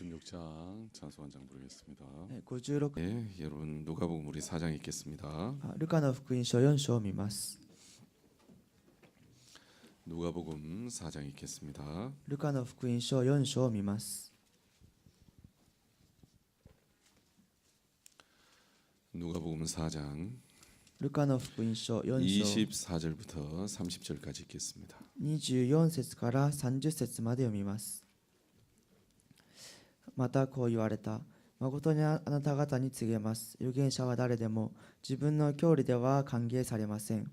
56장 찬송 한 장 부르겠습니다. 56 네, 여러분 누가복음 우리 4장 읽겠습니다. ルカの福音書4章を見ます。 누가복음 4장 읽겠습니다. ルカの福音書4章を見ます。 누가복음 4장 ルカの福音書4章 24절부터 30절까지 읽겠습니다. 24節から30節まで読みます。またこう言われた。誠にあなた方に告げます。預言者は誰でも自分の教理では歓迎されません。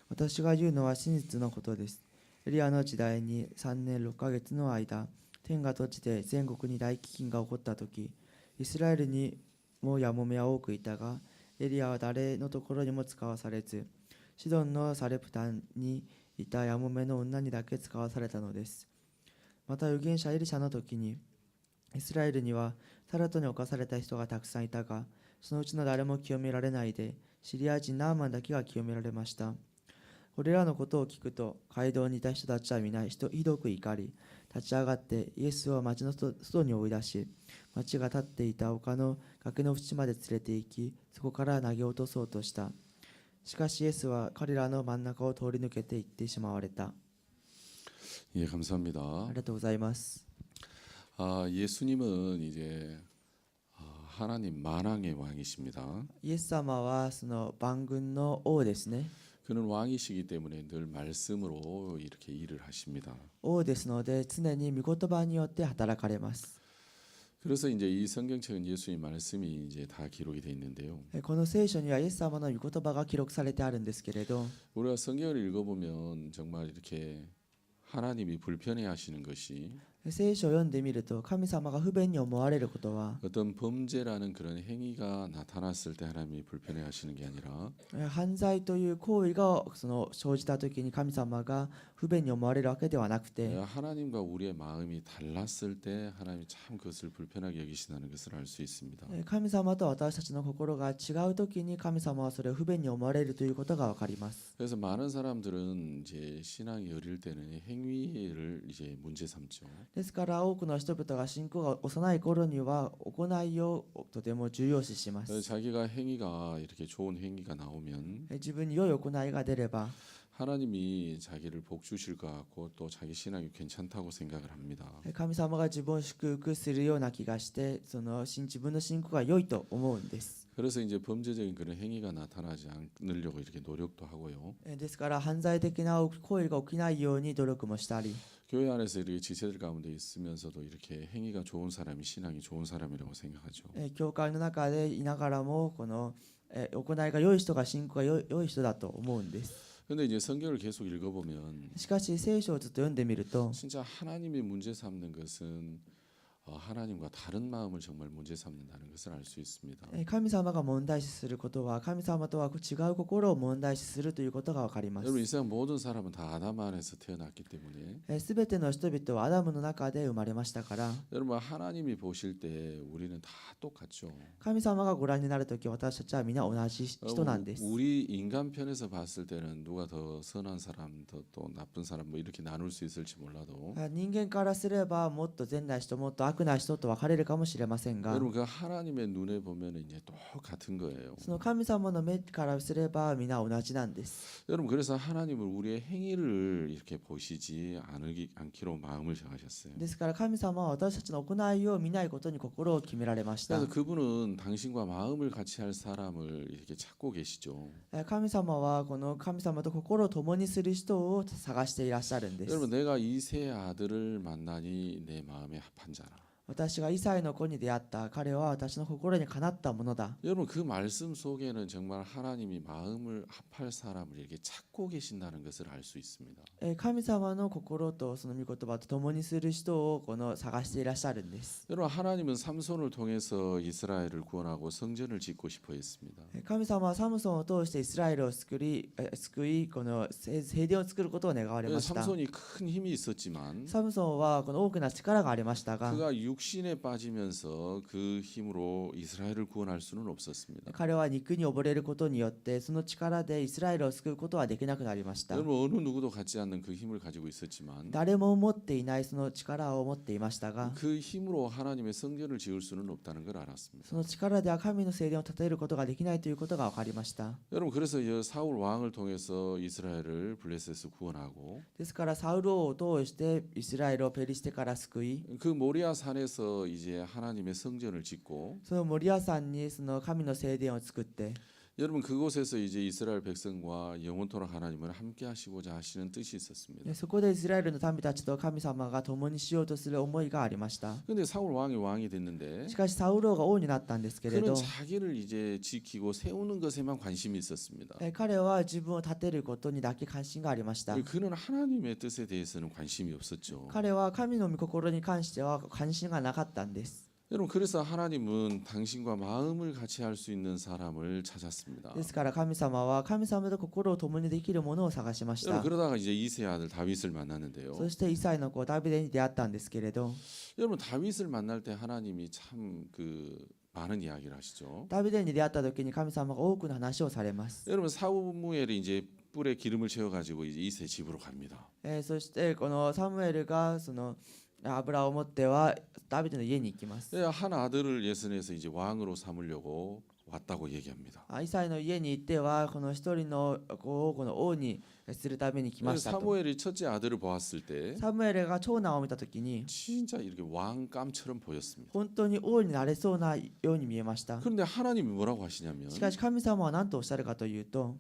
私が言うのは真実のことです。エリアの時代に3年6ヶ月の間、天が閉じて全国に大飢饉が起こったとき、イスラエルにもやもめは多くいたが、エリアは誰のところにも使わされず、シドンのサレプタンにいたやもめの女にだけ使わされたのです。また預言者エリシャの時に、イスラエルにはサラトに侵された人がたくさんいたが、そのうちの誰も清められないで、シリア人ナーマンだけが清められました。これらのことを聞くと、街道にいた人たちは皆ひどく怒り、立ち上がってイエスを町の外に追い出し、町が立っていた丘の崖の縁まで連れて行き、そこから投げ落とそうとした。しかしイエスは彼らの真ん中を通り抜けて行ってしまわれた。 예, 감사합니다. ありがとうございます。 예수님은 이제 하나님 만왕의 왕이십니다. イエス様はその万軍の王ですね。 그는 왕이시기 때문에 늘 말씀으로 이렇게 일을 하십니다. 王ですので常に御言葉によって働かれます。 그래서 이제 이 성경책은 예수의 말씀이 이제 다 기록이 돼 있는데요. この聖書にはイエス様の御言葉が記録されてあるんですけれど、 우리가 성경을 읽어보면 정말 이렇게 하나님이 불편해하시는 것이 聖書を読んでみると神様が不便に思われることは 어떤 범죄라는 그런 행위가 나타났을 때 하나님이 불편해하시는 게 아니라 犯罪という行為がその生じた時に神様が不便に思われるわけではなくて、 하나님과 우리의 마음이 달랐을 때 하나님이 참 그것을 불편하게 여기신다는 것을 알 수 있습니다. 神様と私たちの心が違う時に神様はそれを不便に思われるということがわかります。 그래서 많은 사람들은 이제 신앙이 어릴 때는 행위를 이제 문제 삼죠. ですから多くの人々が信仰が幼い頃には行いをとても重要視しま 그래서 す。 자기가 행위가 이렇게 좋은 행위가 나오면 自分に良い行いが出れば 하나님이 자기를 복 주실 것 같고 또 자기 신앙이 괜찮다고 생각을 합니다. 神様が自分を祝福するような気がして自分の信仰が良いと思うんです。 그래서 이제 범죄적인 그런 행위가 나타나지 않으려고 이렇게 노력도 하고요. ですから犯罪的な行為が起きないように努力もしたり、 교회 안에서 이렇게 지체들 가운데 있으면서도 이렇게 행위가 좋은 사람이 신앙이 좋은 사람이라고 생각하죠. 教会の中でいながらもこの行いが良い人が信仰が良い人だと思うんです。 근데 이제 성경을 계속 읽어보면 しかし聖書をずっと読んでみると 진짜 하나님이 문제 삼는 것은 하나님과 다른 마음을 정말 문제 삼는다는 것을 알 수 있습니다. 神様が問題視することは神様とは違う心を問題視するということがわかりま 여러분 이 す。 세상 모든 사람은 다 아담 안에서 태어났기 때문에 すべての人々はアダムの中で生まれましたから、 여러분 하나님이 보실 때 우리는 다 똑같죠. 神様がご覧になるとき私たちは皆同じ人なんです。 우리 인간 편에서 봤을 때는 누가 더 선한 사람, 또 나쁜 사람 뭐 이렇게 나눌 수 있을지 몰라도 人間からすればもっと善な人もっと悪な人と分かれるかもしれませんが、 여러분 그 하나님의 눈에 보면은 이제 똑같은 거예요. その神様の目からすれば皆同じなんです。 여러분 그래서 하나님을 우리의 행위를 이렇게 보시지 않기로 마음을 정하셨어요. ですから神様は私たちの行いを見ないことに心を決められました。 그래서 그분은 당신과 마음을 같이 할 사람을 이렇게 찾고 계시죠. 神様はこの神様と心を共にする人を探していらっしゃるんです。 여러분 내가 이 세 아들을 만나니 내 마음에 합한 자라. 私がイサイの子に出会った彼は私の心にかなったものだ。 여러분 그 말씀 속에는 정말 하나님이 마음을 합할 사람을 이렇게 찾고 계신다는 것을 알 수 있습니다. 神様の心とその御言葉と共にする人を探していらっしゃるんです。 여러분 하나님은 삼손을 통해서 이스라엘을 구원하고 성전을 짓고 싶어 했습니다. 神様はサムソンを通してイスラエルを救いこの聖殿を作ることを願われました。 삼손이 큰 힘이 있었지만 サムソンはこの大きな力がありましたが、 그가 육신에 빠지면서 그 힘으로 이스라엘을 구원할 수는 없었습니다. 彼は肉に溺れることによってその力でイスラエルを救うことはできなくなりました。 여러분 어느 누구도 갖지 않는 그 힘을 가지고 있었지만 誰も持っていないその力を持っていましたが、 그 힘으로 하나님의 성전을 지을 수는 없다는 걸 알았습니다. その力では神の聖殿を建てることができないということが分かりました。 여러분 그래서 이 사울 왕을 통해서 이스라엘을 블레셋에서 구원하고 ですからサウル王を通してイスラエルをペリシテから救い、 그 모리아 산에서 이제 하나님의 성전을 짓고 そのモリア山にその神の聖殿を作って、 여러분 그곳에서 이제 이스라엘 백성과 영원토록 하나님은 함께 하시고자 하시는 뜻이 있었습니다. そこでイスラエルの民たちと神様が共にしようとする思いがありました。 근데 사울 왕이 됐는데 しかしサウル王が王になったんですけれ 그는 ど、 자기를 이제 지키고 세우는 것에만 관심이 있었습니다. 彼は自分を立てることにだけ関心がありました。 그는 하나님의 뜻에 대해서는 관심이 없었죠. 彼は神の御心に関しては関心がなかったんです。 여러분 그래서 하나님은 당신과 마음을 같이 할 수 있는 사람을 찾았습니다. ですから神様は神様と心を共にできるものを探しまし 여러분 た。 그러다가 이제 이세 아들 다윗을 만났는데요. そしてイサイの子ダビデに出会ったんですけれど、 여러분 다윗을 만날 때 하나님이 참 그 많은 이야기를 하시죠. ダビデに出会った時に神様が多くの話をされます。 여러분 사무엘이 이제 뿔에 기름을 채워 가지고 이제 이세 집으로 갑니다. そしてこのサムエルがその油を持ってはダビデの家に行きます。 한 아들을 예선해서 이제 왕으로 삼으려고 왔다고 얘기합니다. イサイの家に行ってはこの一人の子をこの王にするために来ましたと。 사무엘이 첫째 아들을 보았을 때 サムエルが長男を見た時に 진짜 이렇게 왕감처럼 보였습니다. 本当に王になれそうなように見えました。 그런데 하나님이 뭐라고 하시냐면 しかし神様は何とおっしゃるかというと、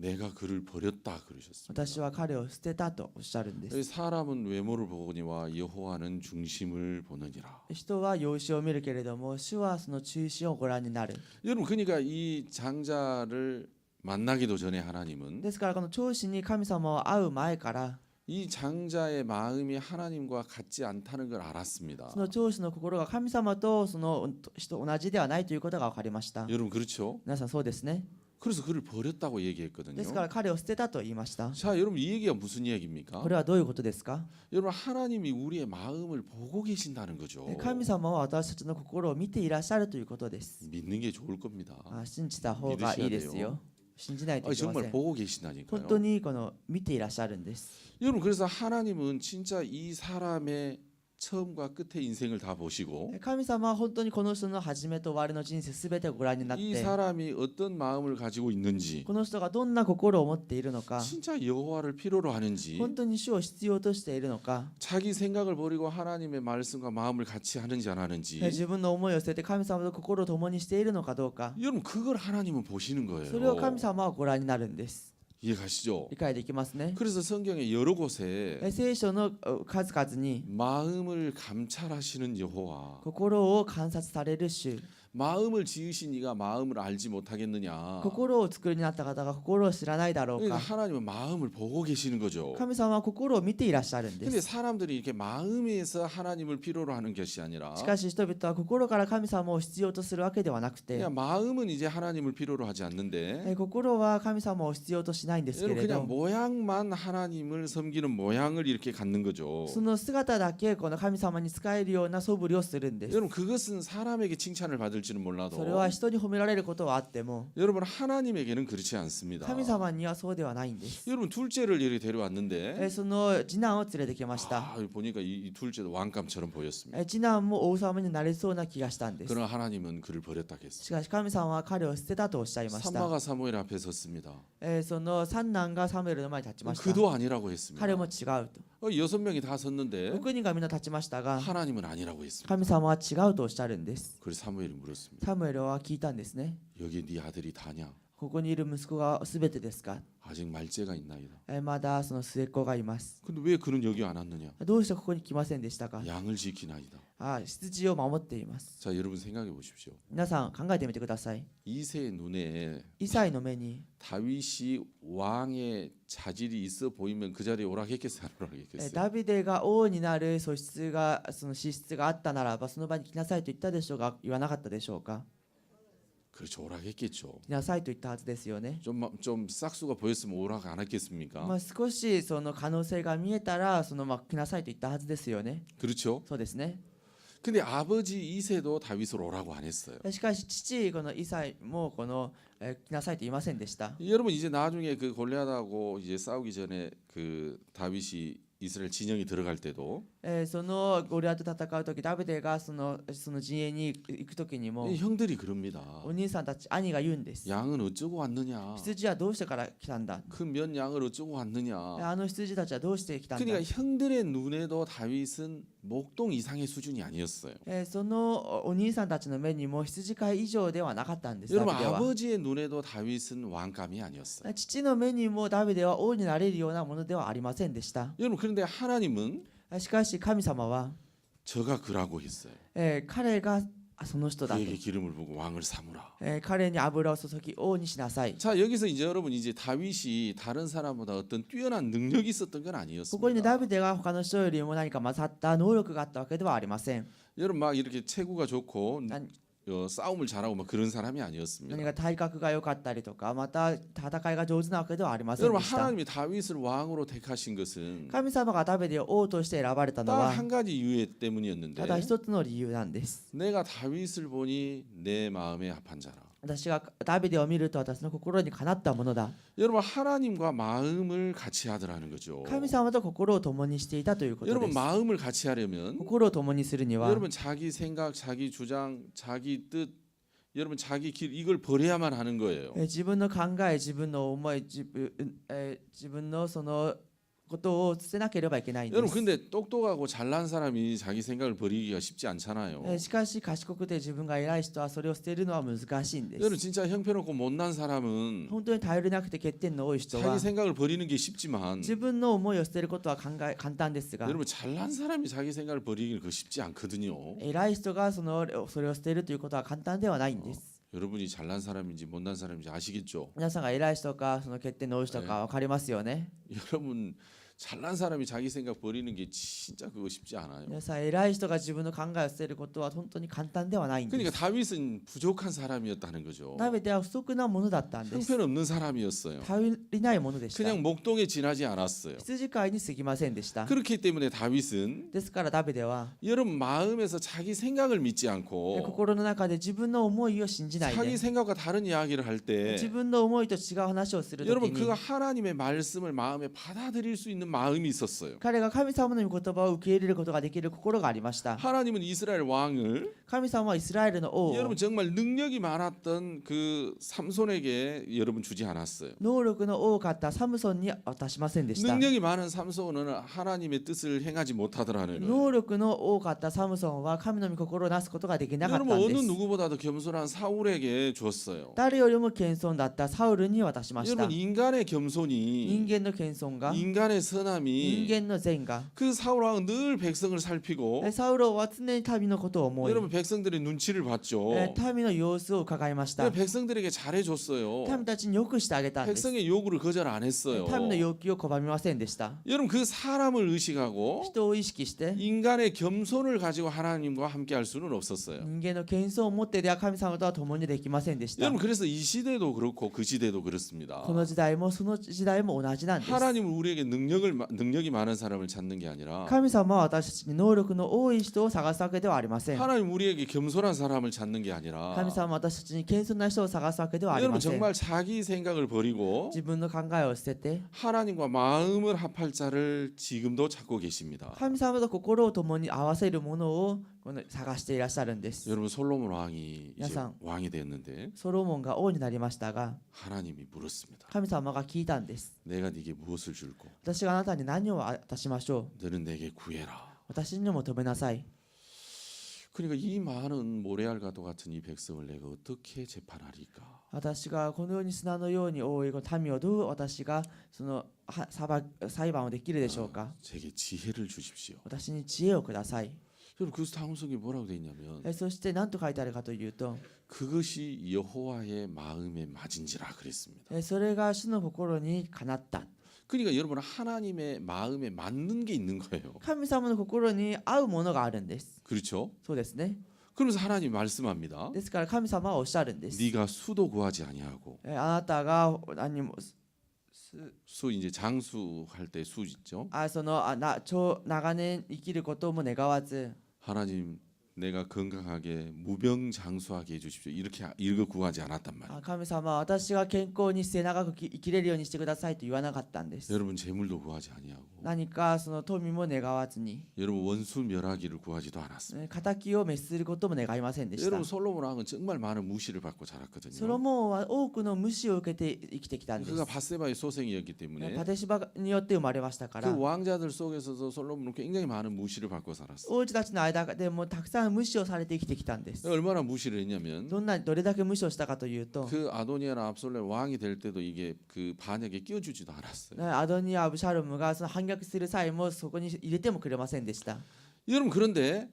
내가 그를 버렸다 그러셨습니다. 私は彼を捨てたとおっしゃるんです。 사람은 외모를 보거니와 여호와는 중심을 보느니라. 人は容姿を見るけれども主はその中心をご覧になる。 여러분 그러니까 이 장자를 만나기도 전에 하나님은 ですからこの長子に神様を会う前から 이 장자의 마음이 하나님과 같지 않다는 걸 알았습니다. その長子の心が神様とその人同じではないということが分かりました。 여러분 그렇죠? 皆さんそうですね。 그래서 그를 버렸다고 얘기했거든요. ですから彼を捨てたと言いました。 자, 여러분 이 얘기가 무슨 얘기입니까? これはどういうことですか？ 여러분 하나님이 우리의 마음을 보고 계신다는 거죠. 神様は私たちの心を見ていらっしゃるということです。 믿는 게 좋을 겁니다. 信じた方がいいですよ。信じないといけませ 정말 ん。 보고 本 계시다니까요. 当にこの見ていらっしゃるんです。 여러분 그래서 하나님은 진짜 이 사람의 처음과 끝의 인생을 다 보시고 神様は本当にこの人の始めと終わりの人生すべてをご覧になっ 이 て、 사람이 어떤 마음을 가지고 있는지 この人がどんな心を持っているのか、 진짜 여호와를 필요로 하는지 本当に主を必要としているのか、 자기 생각을 버리고 하나님의 말씀과 마음을 같이 하는지 안 하는지 自分の思いを捨てて神様と心を共にしているのかどうか、 여러분 그걸 하나님은 보시는 それを 거예요. 神様はご覧になるんです。 이해가시죠? 理解できますね。 그래서 성경의 여러 곳에 聖書の数々に 마음을 감찰하시는 여호와 心を観察される主、 마음을 지으신 이가 마음을 알지 못하겠느냐. 心をお作りになった方が心を知らないだろう 그러니까 か。 하나님은 마음을 보고 계시는 거죠. 神様は心を見ていらっしゃるんで 근데 す。 사람들이 이렇게 마음에서 하나님을 필요로 하는 것이 아니라 しかし人々は心から神様を必要とするわけではなくて、 그냥 마음은 이제 하나님을 필요로 하지 않는데 心は神様を必要としないんですけ 여러분 れ 그냥 ど、 모양만 하나님을 섬기는 모양을 이렇게 갖는 거죠. その姿だけこの神様に仕えるような素振りをするんです。 여러분 그것은 사람에게 칭찬을 받을지는 それ 몰라도 は人に褒められることはあっても 여러분 하나님에게는 그렇지 않습니다. 神様にはそうではないんです。 여러분 둘째를 이렇게 데려왔는데 その次男を連れてきました。 보니까 이 둘째도 왕감처럼 보였습니다. 次男も王様になれそうな気がしたんです。 그러나 하나님은 그를 버렸다 했습니다. しかし神様は彼を捨てたとおっしゃいました。 삼마가 사무엘 앞에 섰습니다. その三男がサムエルの前に立ちました。 그도 아니라고 했습니다. 彼も違うと。 6명이 다 섰는데 6人がみんな立ちましたが、 하나님은 아니라고 했습니다. 神様は違うとおっしゃるんです。 그래서 사무엘이 물었습니다. サムエルは聞いたんですね。 여기 네 아들이 다냐? ここにいる息子がすべてですか？ 아직 말째가 있나이다. まだその末っ子がいます。 근데 왜 그는 여기 안 왔느냐? どうしてここに来ませんでしたか？ 양을 지키나이다. 羊を守っています。 자, 여러분 생각해 보십시오. 皆さん考えてみてください。 이새의 눈에 イサイの目に 다윗이 왕의 자질이 있어 보이면 그 자리에 오락했겠어요, 안 오락했겠어요? ダビデが王になる素質がその資質があったならばその場に来なさいと言ったでしょうか、言わなかったでしょうか？ 그렇죠. 오락했겠죠. 来なさいと言ったはずですよね。 좀 싹수가 보였으면 오락 안 했겠습니까? 少しその可能性が見えたら来なさいと言ったはずですよね。 그렇죠. そうですね。 근데 아버지 이세도 다윗을 오라고 안 했어요. しかし父このイサイも来なさいと言いませんでした。 여러분 이제 나중에 그 골리앗하고 이제 싸우기 전에 그 다윗이 이스라엘 진영이 들어갈 때도 そのゴリアテと戦う時ダビデがその陣営に行く時にも 이 형들이 그럽니다. お兄さんたち兄が言うんです。 양은 어쩌고 왔느냐? 羊はどうしてから来たんだ。 그 몇 양을 어쩌고 왔느냐? あの羊たちはどうして来たんだ。 그러니까 형들의 눈에도 다윗은 목동 이상의 수준이 아니었어요. そのお兄さんたちの目にも羊飼い以上ではなかったんです。 여러분 ダビデは 아버지의 눈에도 다윗은 왕감이 아니었어요. 父の目にもダビデは王になれるようなものではありませんでした。 여러분 그런데 하나님은 しかし神様は、 저가 그라고 했어요. 彼がその人だと、 그에게 기름을 부고 왕을 삼으라. 彼に油を注ぎ王にしなさい。 자 여기서 이제 여러분 이제 다윗이 다른 사람보다 어떤 뛰어난 능력이 있었던 건 ここにダ 아니었습니다. ビデが他の人よりも何か勝った能力があったわけではありません。 여러분 막 이렇게 체구가 좋고 何 싸움을 잘하고 막 그런 사람이 何 아니었습니다. が体格が良かったりとか、また戦いが上手なわけではありません 여러분 でした。 하나님이 다윗을 왕으로 택하신 것은 神様がダビデを王として選ばれたの 딱 は 한 가지 이유 때문이었는데 ただ一つの理由なんです。 내가 다윗을 보니 내 마음에 합한 자라. 私がダビデを見ると私の心にかなったものだ。 여러분 하나님과 마음을 같이 하더라는 거죠. 神様と心を共にしていたということで 여러분 す。 마음을 같이 하려면 心を共にするには 여러분 자기 생각, 자기 주장, 자기 뜻, 여러분 자기 길 이걸 버려야만 하는 거예요. 自分の考え、自分の思い、自分のそのことを捨てなければいけないんで 여러분 す。 근데 똑똑하고 잘난 사람이 자기 생각을 버리기가 쉽지 않잖아요. しかし賢くて自分が偉い人はそれを捨てるのは難しいんで 여러분 す。 진짜 형편없고 못난 사람은 本当に頼りなくて欠点の多い人は 자기 생각을 버리는 게 쉽지만 自分の思いを捨てることは簡単ですが、 여러분 잘난 사람이 자기 생각을 버리기는 그 쉽지 않거든요. 偉い人がそれを捨てるということは簡単ではないんです。 여러분이 잘난 사람인지 못난 사람인지 아시겠죠? 皆さんが偉い人かその欠点の多い人か分かりますよね。 여러분 잘난 사람이 자기 생각 버리는 게 진짜 그거 쉽지 않아요. 皆さん偉い人が自分の考えを捨てることは本当に簡単ではないんで 그러니까 す。 다윗은 부족한 사람이었다는 거죠. ダビデは不足なものだったんです。 형편없는 사람이었어요. 頼りないものでした。 그냥 목동에 지나지 않았어요. 羊飼いに過ぎませんでした。 그렇기 때문에 다윗은 ですからダビデは 여러분 마음에서 자기 생각을 믿지 않고 心の中で自分の思いを信じない 자기 で 생각과 다른 이야기를 할 때 自分の思いと違う話をするとき 여러분 に 그가 하나님의 말씀을 마음에 받아들일 수 있는 마음이 있었어요. 彼が神様の御言葉を受け入れることができる心がありました。 하나님은 이스라엘 왕을 神様はイスラエルの王を 여러분 정말 능력이 많았던 그 삼손에게 여러분 주지 않았어요. 能力の多かったサムソンに渡しませんでした。 능력이 많은 삼손은 하나님의 뜻을 행하지 못하더라는 거예요. 能力の多かったサムソンは神の御心をなすことができなかった 여러분 んで 어느 す。 누구보다도 겸손한 사울에게 줬어요. 誰よりも謙遜だったサウルに渡しました。 여러분 인간의 人 겸손이 間の謙遜が 인간의 人 선함이 間の善が 그 사울 왕은 늘 백성을 살피고 サウルは常に民のことを思い 여러분 백성들의 눈치를 봤죠. 民の様子を伺いました。 백성들에게 잘해줬어요. 民たちによくしてあげたんです。 백성의 요구를 거절 안 했어요. 民の要求を拒みませんでした。 여러분 그 사람을 의식하고 人を意識して 인간의 겸손을 가지고 하나님과 함께할 수는 없었어요. 人間の謙遜を持ってでは神様とは共にできませんでした。 여러분 그래서 이 시대도 그렇고 그 시대도 그렇습니다. この時代もその時代も同じなんです。 하나님은 우리에게 능력이 많은 사람을 찾는 게 아니라 神様は私たちに能力の多い人を探すわけではありません。 하나님 우리에게 겸손한 사람을 찾는 게 아니라 神様は私たちに謙遜な人を探すわけではあり 여러분 ません。 정말 자기 생각을 버리고 自分の考えを捨てて 하나님과 마음을 합할 자를 지금도 찾고 계십니다. 神様と心を共に合わせるものを探していらっしゃるんです。 여러분 솔로몬 왕이 이제 야상. 왕이 됐는데 ソロモンが王になりましたが 하나님이 물었습니다. 神様が聞いたんです。 내가 네게 무엇을 줄고 私があなたに何を渡しましょう。 너는 내게 구해라. 私に求めなさい。 그러니까 이 많은 모래알과도 같은 이 백성을 내가 어떻게 재판하리까? 私がこのように砂のように多いこの民をどう私がその裁判をできるでしょうか。 제게 지혜를 주십시오. 私に知恵をください。 여러분 그 다음성에 뭐라고 돼 있냐면 そして何と書いてあるかというと、 그것이 여호와의 마음에 맞은지라 그랬습니다. それが主の心にかなった。 그러니까 여러분 하나님의 마음에 맞는 게 있는 거예요. 神様の心に合うものがあるんです。 그렇죠? そうですね。 그러면서 하나님 말씀합니다. ですから神様はおっしゃるんです。 네가 수도 구하지 아니하고 あなたが何も 수 이제 장수할 때 수 있죠. 長年生きることも願わず 하나님 내가 건강하게 무병장수하게 해주십시오. 이렇게 이거 구하지 않았단 말이에요. 神様は私が健康に末永く生きれるようにしてくださいと言わなかったんです。 여러분 재물도 구하지 아니하고 何かその富も願わずに 여러분 원수 멸하기를 구하지도 않았습니다. 仇を滅することも願いませんでした。 여러분 솔로몬 왕은 정말 많은 무시를 받고 ソロ 자랐거든요. モンは多くの無視を受けて生きてきたんです。 그가 바세바의 소생이었기 때문에 パテシバによって生まれましたから 그 왕자들 속에서도 솔로몬은 굉장히 많은 무시를 받고 살았어요. 王子たちの間でもたくさん無視をされて生きてきたんです。 얼마나 무시를 했냐면 どれだけ無視をしたかというと、 그 아도니아나 압살롬 왕이 될 때도 이게 그 반역에 끼워주지도 않았어요. アドニア・アブシャロムがその反逆する際もそこに入れてもくれませんでした。 여러분 그런데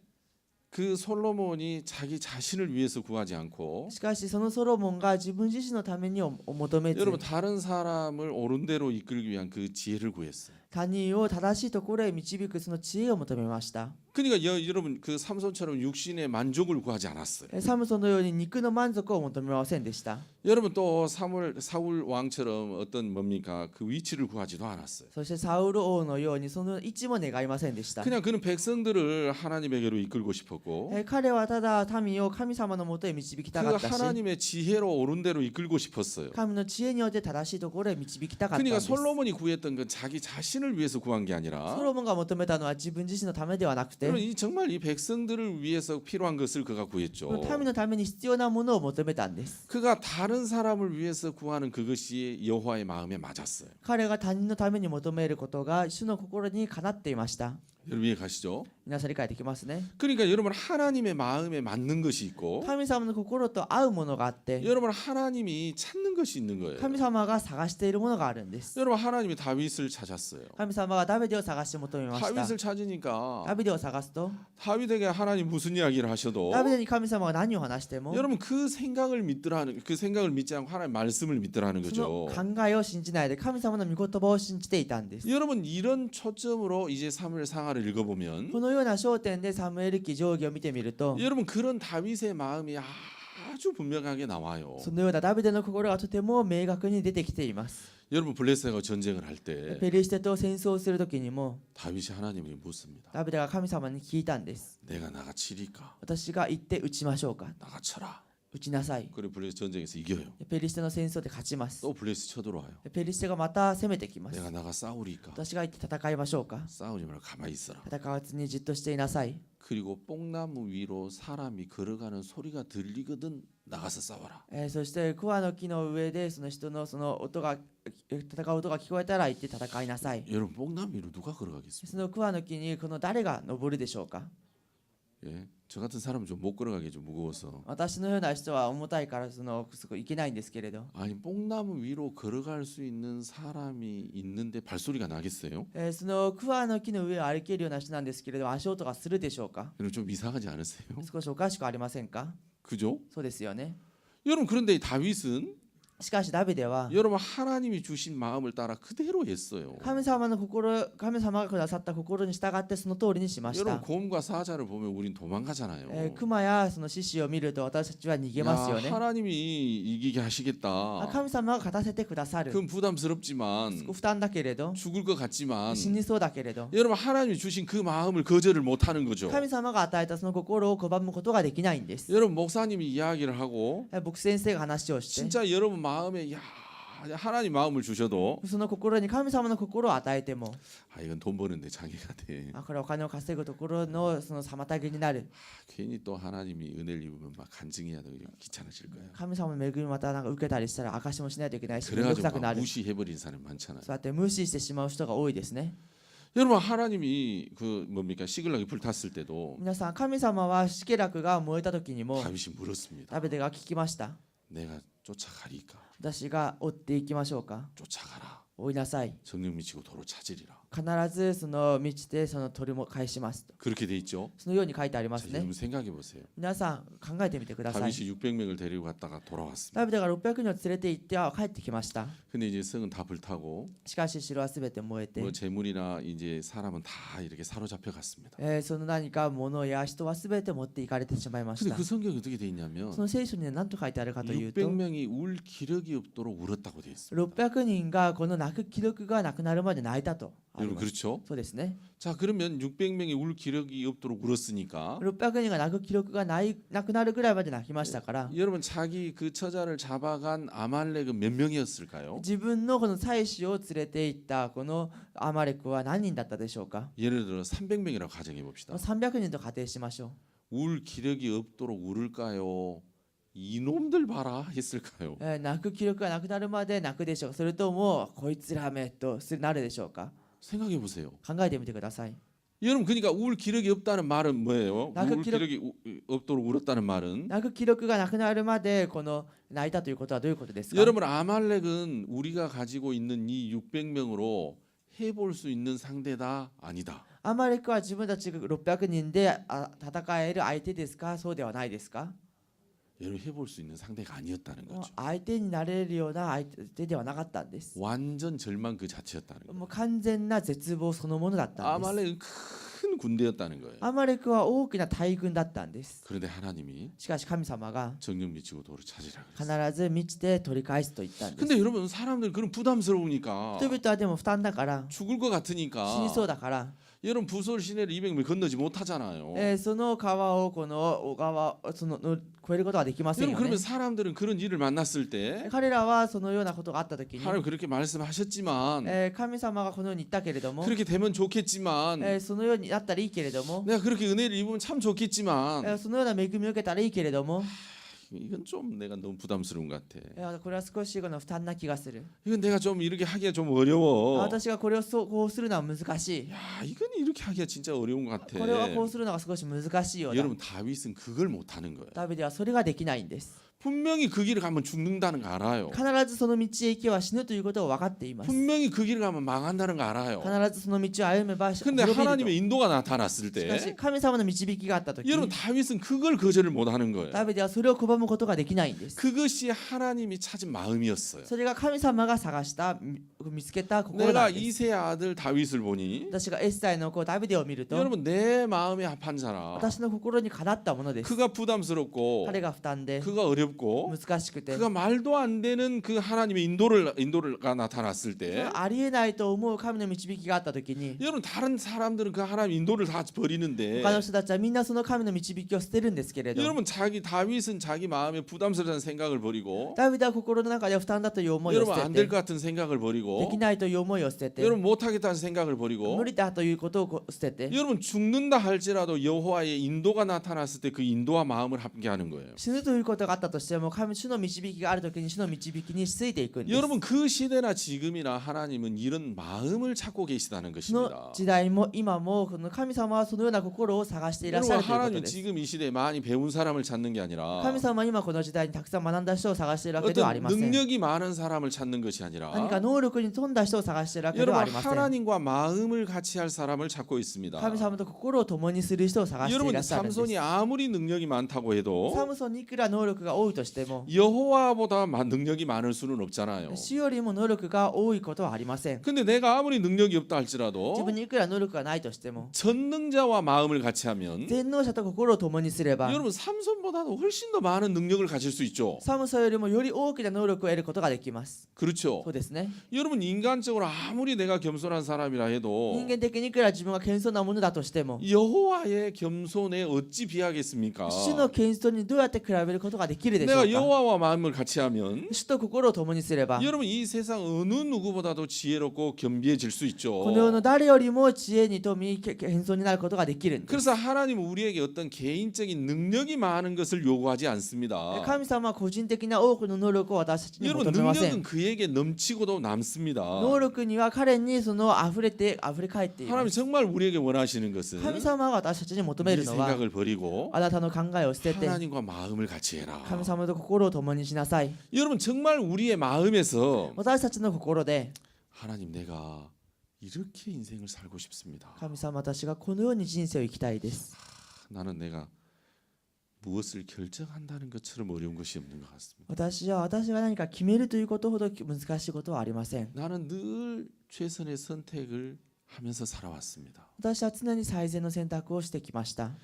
그 솔로몬이 자기 자신을 위해서 구하지 않고 しかしそのソロモンが自分自身のために求めず 여러분 다른 사람을 옳은 대로 이끌기 위한 그 지혜를 구했어요. 他人を正しいところへ導くその知恵を求めました。 그러니까 여러분 그 삼손처럼 육신의 만족을 구하지 않았어요. サムソンのように肉の満足を求めませんでした。 여러분 또 사울 왕처럼 어떤 뭡니까 그 위치를 구하지도 않았어요. そしてサウル王のようにその位置も願いませんでした。 그냥 그는 백성들을 하나님에게로 이끌고 싶었고 彼はただ民を神様のもとへ導きたか 그 ったし、 하나님의 지혜로 옳은 대로 이끌고 싶었어요. 神の知恵によって正しいところへ導きたかったんで 그러니까 す。 솔로몬이 구했던 건 자기 자신을 위해서 구한 게 ソ 아니라 ロモンが求めたのは自分自身のためではなくて、 정말 이 백성들을 위해서 필요한 것을 그가 구했죠. 民のために必要なものを求めたんです。 그가 다른 사람을 위해서 구하는 그것이 여호와의 마음에 맞았어요. 彼が他人のために求めることが主の心にかなっていました。 여러분 이해 가시죠? 皆さん理解できますね。 그러니까 여러분 하나님의 마음에 맞는 것이 있고 神様の心と合うものがあって、 여러분 하나님이 찾는 것이 있는 거예요. 神様が探しているものがあるんです。 여러분 하나님이 다윗을 찾았어요. 神様がダビデを探して求めました。 다윗을 찾으니까 ダビデを探すと、 다윗에게 하나님 무슨 이야기를 하셔도 ダビデに神様が何を話しても、 여러분 그 생각을 믿더라는 그 생각을 믿지 않고 하나님 말씀을 믿더라는 その 거죠. 考えを信じないで神様の御言葉を信じていたんです。 여러분 이런 초점으로 이제 사무엘 상하를 읽어보면 このような焦点でサムエル記上記を見てみると、 여러분 그런 다윗의 마음이 아주 분명하게 나와요. そのようなダビデの心がとても明確に出てきています。 여러분 블레셋과 전쟁을 할 때 ペリシテと戦争をするときにも 다윗이 하나님에게 묻습니다. ダビデが神様に聞いたんです。 내가 나가 치리까? 私が行って撃ちましょうか。 나가 쳐라. 撃ちなさい。 그리고 블레셋 전쟁에서 이겨요. ペリシテの戦争で勝ちます。 또 블레셋 쳐들어와요. ペリシテがまた攻めてきます。 내가 나가 싸우리까? 私が行って戦いましょうか。 싸우지 말고 가만히 있어라. 戦わずにじっとしていなさい。 그리고 뽕나무 위로 사람이 걸어가는 소리가 들리거든 나가서 싸워라. そして桑の木の上でその人のその音が戦う音が聞こえたら行って戦いなさい。 여러분 뽕나무 위로 누가 걸어가겠습니까? その桑の木にこの誰が登るでしょうか。 예, 저 같은 사람은 좀 못 걸어가게 좀 무거워서. 私のような人は重たいからそこ行けないんですけれど、 아니 뽕나무 위로 걸어갈 수 있는 사람이 있는데 발소리가 나겠어요? その桑の木の上を歩けるような人なんですけれど、足音がするでしょうか。 여러분 좀 이상하지 않으세요? 少しおかしくありませんか。 그죠? そうですよね。 여러분 그런데 이 다윗은 しかしダビデは 여러분 하나님이 주신 마음을 따라 그대로 했어요. 神様がくださった心に従ってその通りにしまし 여러분 た。 곰과 사자를 보면 우린 도망가잖아요. 熊やその獅子を見ると私たちは逃げますよ 야, ね。 하나님이 이기게 하시겠다. 神様が勝たせてくださる。 그건 부담스럽지만 負担だけれど、 죽을 것 같지만 死にそうだけれど、 여러분 하나님이 주신 그 마음을 거절을 못하는 거죠. 神様が与えたその心を拒むことができないんです。 여러분 목사님이 이야기를 하고 僕先生が話をして、 진짜 여러분 마음에 야 하나님 마음을 주셔도 その心に神様の心を与えても、 아 이건 돈 버는데 장애가 돼. これはお金を稼ぐところのその妨げになる。 괜히 또 하나님이 은혜를 입으면 막 간증해야 되고 귀찮아질 거예요. 神様の恵みまた受けたりしたら証しもしないといけないし、めんどく 그래가지고 さくな 막 る。 무시해버린 사람 많잖아요. そうやって無視してしまう人が多いですね。 여러분 하나님이 그 뭡니까 시글락이 불탔을 때도 皆さん、神様はシケラクが燃えた時にも 다윗이 물었습니다. ダビデが聞きました。 내가 쫓아가리까? 私が追っていきましょうか。 쫓아가라. 追いなさい。 정령 미치고 도로 찾으리라. 必ずその道でその鳥も返しますと。 그렇게 돼 있죠. そのように書いてありま 자, すね。 여러분 생각해 보세요. 皆さん考えてみてください。 다윗이 600명을 데리고 갔다가 돌아왔습니다. ダビデが600人を連れて行って帰ってきました。 근데 이제 성은 다 불타고 しかし城はすべて燃えて、 뭐 재물이나 이제 사람은 다 이렇게 사로잡혀 갔습니다. その何か物や人はすべて持っていかれてしまいまし 근데 た。 그 성경이 어떻게 돼 있냐면 その聖書に何と書いてあるかというと、 600명이 울 기력이 없도록 울었다고 돼 있습니다. 600人がこの泣く記録がなくなるまで泣いたとあり 여러분 ます。 그렇죠? そうですね。 자 그러면 600명이 울 기력이 없도록 울었으니까 600人が泣く記録がなくなるぐらいまで泣きましたから、 여러분 자기 그 처자를 잡아간 아말렉은 몇 명이었을까요? 自分のこの妻子を連れて行ったこのアマレクは何人だったでしょうか。 예를 들어 300명이라고 가정해 봅시다. 300人と仮定しましょ 울 기력이 없도록 울을까요? 이놈들 봐라 했을까요? う。泣く記録がなくなるまで泣くでしょうか。それともこいつらめとなるでしょうか。 생각해 보세요. 考えてみてください。 여러분 그러니까 울 기력이 없다는 말은 뭐예요? 나 그 울 기력이 없도록 울었다는 말은 泣く記録がなくなるまでこの泣いたということはどういうことですか。 여러분 아말렉은 우리가 가지고 있는 이 600명으로 해볼 수 있는 상대다 아니다. アマレクは自分たちが600人で戦える相手ですか、そうではないですか。 여러분 해볼 수 있는 상대가 아니었다는 거죠. 相手になれるような相手ではなかったんです。 완전 절망 그 자체였다는 거예요. もう完全な絶望そのものだったんです。 아말렉은 큰 군대였다는 거예요. アマレクは大きな大軍だったんです。 그런데 하나님이 しかし神様が 정령 미치고 도를 찾으라 必 그랬어요. ず道で取り返すと言ったんです。 근데 여러분 사람들 그런 부담스러우니까 人々はでも負担だから、 죽을 것 같으니까 死にそうだから、 여러분 부솔 시내를 200명 건너지 못하잖아요. その川をこの小川その越えることはできません 여러분 よね 그러면 。 사람들은 그런 일을 만났을 때 彼らはそのようなことがあったときに、 하나님 그렇게 말씀하셨지만 神様がこのように言ったけれども、 그렇게 되면 좋겠지만 そのようになったらいいけれども、 내가 그렇게 은혜를 입으면 참 좋겠지만 そのような恵みを受けたらいいけれども、 이건 좀 내가 너무 부담스러운 것 같아. これは少しこの負担な気がする。 이건 내가 좀 이렇게 하기가 좀 어려워. 私がこれをこうするのは難しい。 야, 이건 이렇게 하기가 진짜 어려운 것 같아. これはこうするのが少し難しいようだ。 여러분 다윗은 그걸 못 하는 거예요. ダビデはそれができないんです。 분명히 그 길을 가면 죽는다는 거 알아요. 必ずその道へ行けば死ぬということを分かっています。 분명히 그 길을 가면 망한다는 거 알아요. 必ずその道を歩めば 근데 滅びる 하나님의 인도가 나타났을 と。しかし 때 神様の導きがあったとき、 여러분 다윗은 그걸 거절을 못 하는 거예요. ダビデはそれを拒むことができないんです。 그것이 하나님이 찾은 마음이었어요. それが神様が探した見つけた心 내가 なんです。 이세 아들 다윗을 보니 私がエッサイの子ダビデを見ると、 여러분 내 마음에 합한 자라. 私の心にかなったものです。 그가 부담스럽고 彼が負担で 그가 어렵고 難しくて、 그가 말도 안 되는 그 하나님의 인도가 나타났을 때 ありえないと思う神の導きがあったときに、 여러분 다른 사람들은 그 하나님 인도를 다 버리는데 他の人たちはみんなその神の導きを捨てるんですけれど、 여러분 다윗은 자기 마음에 부담스러운 생각을 버리고 ダビデは心の中で負担だという思いを 여러분 捨 안 て 될 て、 것 같은 생각을 で 버리고 きないという思いを捨てて、 여러분 못하겠다는 생각을 버리고 無理だということを捨てて、 여러분 죽는다 할지라도 여호와의 인도가 나타났을 때 그 인도와 마음을 함께하는 거예요. 死ぬということがあったとしても、主の導きがあるときに主の導きについていくんです。 여러분 그 시대나 지금이나 하나님은 이런 마음을 찾고 계시다는 その 것입니다. 時代も今もこの神様はそのような心を探していらっしゃ 여러분 るということ 하나님 です。 지금 이 시대에 많이 배운 사람을 찾는 게 아니라 神様は今この時代にたくさん学んだ人を探しているわけではあり 어떤 ません。 능력이 많은 사람을 찾는 것이 아니라 何か能力に富んだ人を探しているわけではあ 여러분 りません。 하나님과 마음을 같이 할 사람을 찾고 神 있습니다. 様と心を共にする人を探してい 여러분 らっしゃるんです。 삼손이 아무리 능력이 많다고 サ 해도 ムソンにいくら能力が多いとしても、 여호와보다 능력이 많을 수는 없잖아요. 主よりも能力が多いことはありません。 근데 내가 아무리 능력이 없다 自 할지라도 分にいくら能力がないとしても、 전능자와 마음을 같이 하면 全能者と心を共にすれば、 여러분 삼손보다도 훨씬 더 많은 능력을 가질 수 있죠. サムソンよりもより大きな能力を得ることができます。 그렇죠. そうですね。 여러분 인간적으로 아무리 내가 겸손한 사람이라 해도 人間的にいくら自分が謙遜なものだとしても、 여호와의 겸손에 어찌 비하겠습니까? 主の謙遜にどうやって比べることができるでしょ 내가 うか。 여호와와 마음을 같이 하면 主と心を共にすれば、 여러분 이 세상 어느 누구보다도 지혜롭고 겸비해질 수 この世 있죠. の誰よりも知恵に富み謙遜になることができるんです。 그래서 하나님은 우리에게 어떤 개인적인 능력이 많은 것을 요구하지 않습니다. 神様は個人的な多くの能力を私たちに 여러분 求めません。 능력은 그에게 넘치고도 남습니다. 能力には彼にその溢れ返っていま 하나님 す。 정말 우리에게 원하시는 것은 神様が私たちに求め 네 るのは、 생각을 버리고 あなたの考えを捨てて 하나님과 마음을 같이 해라. 神様と心を共にしなさい。 여러분 정말 우리의 마음에서 私たちの心で、 하나님 내가 이렇게 인생을 살고 싶습니다. 神様、私がこのように人生を生きたいです。 나는 내가 무엇을 결정한다는 것처럼 어려운 것이 없는 것 같습니다. 私が何か決めるということほど難しいことはありません。 나는 늘 최선의 선택을 하면서 살아왔습니다. 私は常に最善の選択をしてきました。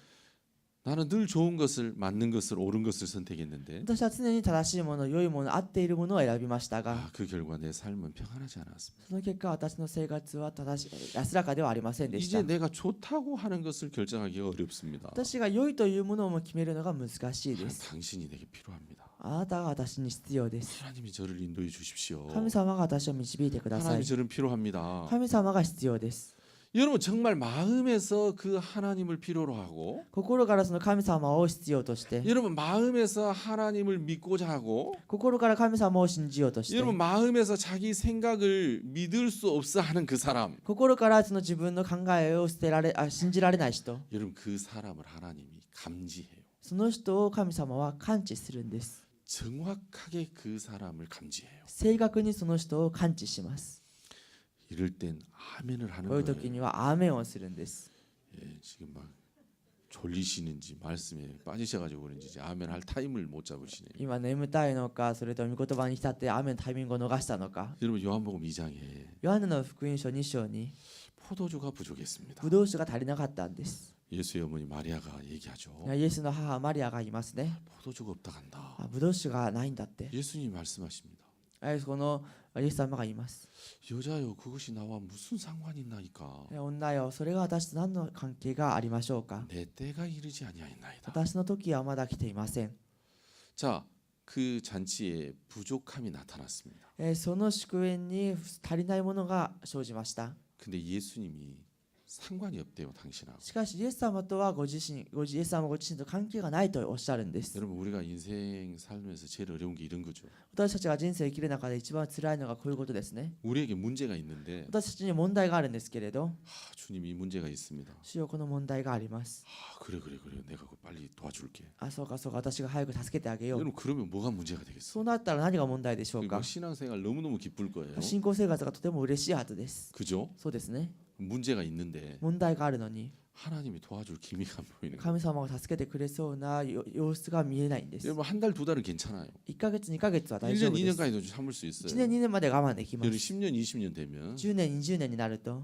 나는 늘 좋은 것을, 맞는 것을, 옳은 것을 선택했는데 私は常に正しいもの、良いもの、合っているものを選びましたが、 그 결과 내 삶은 평안하지 않았습니다. その結果、私の生活は安らかではありませんでした。 이제 내가 좋다고 하는 것을 결정하기가 어렵습니다. 私が良いというものを決めるのが難しいです。 당신이 내게 필요합니다. あなたが私に必要です。 하나님이 저를 인도해 주십시오. 神様が私を導いてくださ 하나님이 い。 저는 필요합니다. 神様が必要です。 여러분 정말 마음에서 그 하나님을 필요로 하고 心からその神様を必要として、 여러분 마음에서 하나님을 믿고자 하고 心から神様を信じようとして、 여러분 마음에서 자기 생각을 믿을 수 없어 하는 그 사람 心からその自分の考えを信じられない人、 여러분 그 사람을 하나님이 감지해요. その人を神様は感知するんです。 정확하게 그 사람을 감지해요. 正確にその人を感知します。 이럴 땐 아멘을 하는 こういう時 거예요. にはアーメンをするんです。 예, 지금 막 졸리시는지 말씀에 빠지셔가지고 그런지 이제 아멘 할 타임을 못 잡으시네요. 今眠たいのか、それとも御言葉に浸ってアーメンのタイミングを逃したのか。 여러분 요한복음 2장에 ヨハネの福音書2章に 포도주가 부족했습니다. ブドウ酒が足りなかったんです。 예수의 어머니 마리아가 얘기하죠. イエスの母マリアが言いますね。 포도주가 없다 간다. ブドウ酒がないんだって。 예수님이 말씀하십니다. このイエス様が言います。 여자여 그것이 나와 무슨 상관이 있나이까. 女よ、それが私と何の関係がありましょうか。 내 때가 이르지 아니하였나이다. 私の時はまだ来ていません。 자, 그 잔치에 부족함이 나타났습니다. その祝宴に足りないものが生じました。 근데 예수님이 상관이 없대요, 당신하고. しかしイエス様とはイエス様ご自身と関係がないとおっしゃるんです。 여러분 우리가 인생 살면서 제일 어려운 게 이런 거죠. 私たちが人生を生きる中で一番辛いのがこういうことですね。 우리에게 문제가 있는데 私たちに問題があるんですけれど、 주님 이 문제가 있습니다. 主よこの問題があります。 그래 내가 그거 빨리 도와줄게. そうか私が早く助けてあげよう。 여러분 그러면 뭐가 문제가 되겠어? そうなったら何が問題でしょうか。 신앙생활 너무너무 기쁠 거예요. 信仰生活がとても嬉しいはずです。 그죠? そうですね。 문제가 있는데 問題があるのに 하나님이 도와줄 기미가 안 보이는 거예요. 神様が助けてくれそうな様子が見えないんです。 여러분 한 달 두 달은 괜찮아요. 1ヶ月2ヶ月は大丈 1년 夫です。 2년까지도 참을 수 있어요. 1年2年まで我慢できま 여러분 す。 10년 20년 되면 10年20年になると、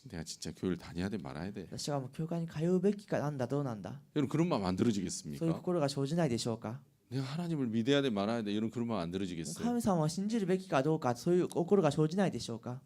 내가 진짜 교회를 다녀야 돼 말아야 돼. 私はもう教会に通うべきかなんだどうなんだ、 여러분 그런 마음 안 そういう 들어지겠습니까? 心が生じないでしょうか。 내가 하나님을 믿어야 돼 말아야 돼. 이런 그런 마음 안 들어지겠어요? 神様を信じるべきかどうか、そういう心が生じないでしょうか。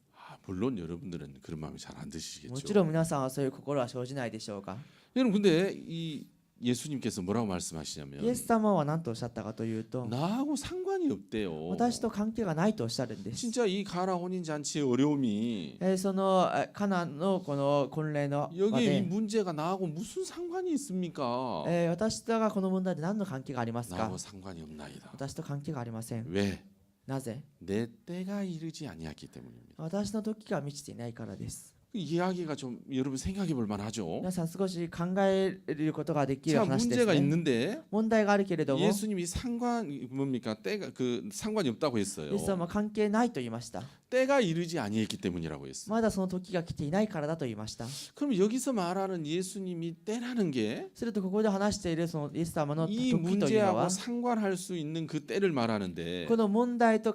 물론 여러분들은 그런 마음이 잘 안 もち 드시겠죠. ろん皆さんはそういう心は生じないでしょうか。 여러분 근데 이 예수님께서 뭐라고 말씀하시냐면 イエス様は何とおっしゃったかというと、 나하고 상관이 없대요. 私と関係がないとおっしゃるんです。 진짜 이 가나 혼인 잔치의 어려움이 そのカナンのこの婚礼の場 여기에 이 で、 문제가 나하고 무슨 상관이 있습니까? 私とがこの問題で何の関係がありますか。 나하고 상관이 없나이다. 私と関係がありません。 왜? なぜ？ 내 때가 이르지 아니했기 때문입니다. 私の時が満ちていないからです。 그 이야기가 좀 여러분 생각해 볼 만하죠. 皆さん少し考えることができる 자 話です 문제가 ね。 있는데 問題があるけれども、イ 예수님이 상관 뭡니까? 때가 그 상관이 없다고 했어요. エス様は関係ないと言いました。 때가 이르지 아니했기 때문이라고 했어요. まだその時が来ていないからだと言いました。 그럼 여기서 말하는 예수님이 때라는 게 するとここで話しているそのイエス様の 이 時というの 문제하고 は、 상관할 수 있는 그 때를 말하는데 この問題と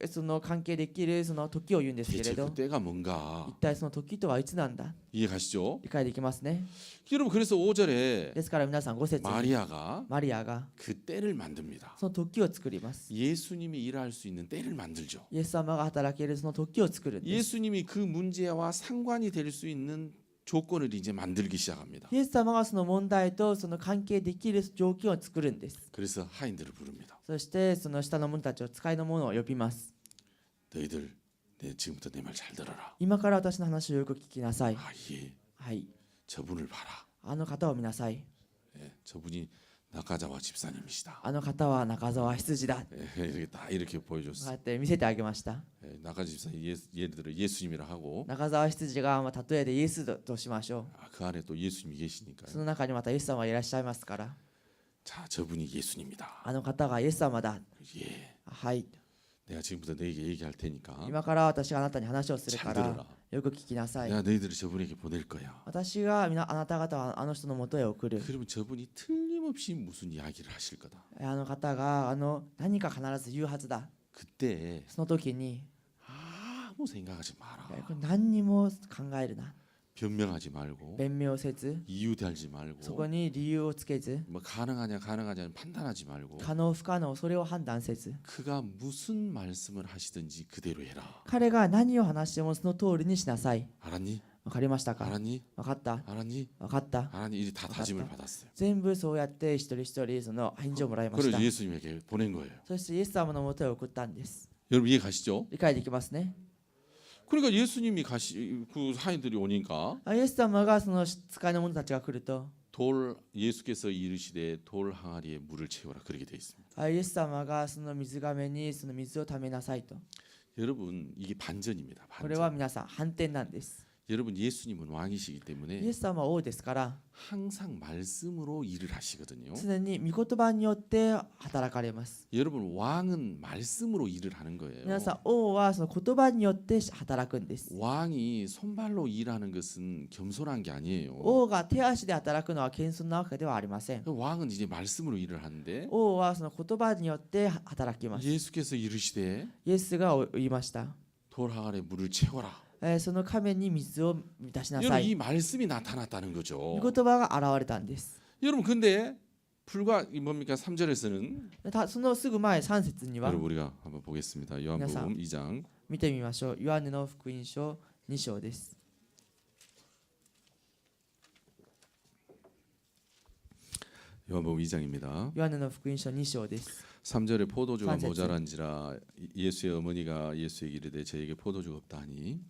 その関係できるその時を言うんですけれ 대체 ど、 그 때가 뭔가 一体その時とはいつなんだ。 이해가시죠? 理解できますね。 여러분 그래서 5절에 ですから皆さん5節に 마리아가 マリアが 그 때를 만듭니다. その時を作ります。 예수님이 일할 수 있는 때를 만들죠. イエス様が働けるその時を作るんです。 예수님이 그 문제와 상관이 될 수 있는 조건을 이제 만들기 시작합니다. イエス様がその問題とその関係できる条件を作るんです。 그래서 하인들을 부릅니다. そしてその下の者たちを使いの者を呼びます。 너희들 지금부터 내 말 잘 들어라. 今から私の話をよく聞きなさい。 아, 예. はい。 저분을 봐라. あの方を見なさい。 예, 저분이 나가자와 집사님이시다. あの方は中澤羊だ。 예, 이렇게 다 이렇게 こう 보여줬어. やって見せてあげました。 예, 나가자 집사 예를 들어 예수님이라 하고 中澤羊が例えでイエスとしましょ 아, 그 안에 또 예수님이 う。 계시니까요. その中にまたイエス様がいらっしゃいますから。 자, 저분이 예수님이다. あの方がイエス様だ。 예. はい。 내가 지금부터 너에게 얘기할 테니까 今から私があなたに話をするか 잘 ら 들어라. よく聞きなさい。 내가 너희들을 저분에게 보낼 거야. 私があなた方をあの人のもとへ送る。 그러면 저분이 틀림없이 무슨 이야기를 하실 거다. あの方が何か必ず言うはずだ。 그때 その時に 아무 생각하지 마라. これ何にも考えるな。 변명하지 말고 弁明せず、 이유 대지 そこ 말고 に理由をつけず、 뭐 가능하냐 가능하냐는 판단하지 말고 可能不可能それを判断せず、 그가 무슨 말씀을 하시든지 그대로 해라. 彼が何を話してもその通りにしなさい。 알았니? わかりましたか？ 알았니? わかった？ 알았니? わかった？ 알았니? 이제 다 다짐을 받았어요. 全部そうやって一人一人その返事をもらいまし 그래서 た。 예수님에게 보낸 거예요. そしてイエス様のもとへ送ったんです。 여러분 이해 가시죠? 理解できますね。 그러니까 예수님이 그 사인들이 오니까 イエス様がその使いの者たちが来ると、 예수께서 이르시되 돌 항아리에 물을 채우라 그렇게 돼 있습니다. イエス様がその水がめにその水をためなさいと。 여러분 이게 반전입니다. これは 반전. 皆さん反転なんです。 여러분 예수님은 왕이시기 イ 때문에 エス様は王ですから、 항상 말씀으로 일을 하시거든요. 常に御言葉によって働かれます。 여러분 왕은 말씀으로 일을 하는 거예요. 皆さん、王はその言葉によって働くんです。 왕이 손발로 일하는 것은 겸손한 게 아니에요. 王が手足で働くのは謙遜なわけではありません。 왕은 이제 말씀으로 일을 하는데 王はその言葉によって働きます。 예수께서 이르시되 イエスが言いました。 돌 항아리에 물을 채워라. その亀に水を満たしなさ 여러분 이 い。 말씀이 나타났다는 거죠. 御言葉が現れたんです。 여러분 근데 불과 뭡니까 3절에서는 そのすぐ前3節には 여러분 우리가 한번 보겠습니다. 요한복음 2장 見てみましょう。ヨハネの福音書2章です。 요한복음 2장입니다. ヨハネの福音書2章です。 3절에 포도주가 삼節. 모자란지라 예수의 어머니가 예수에게 이르되 저에게 포도주가 없다 하니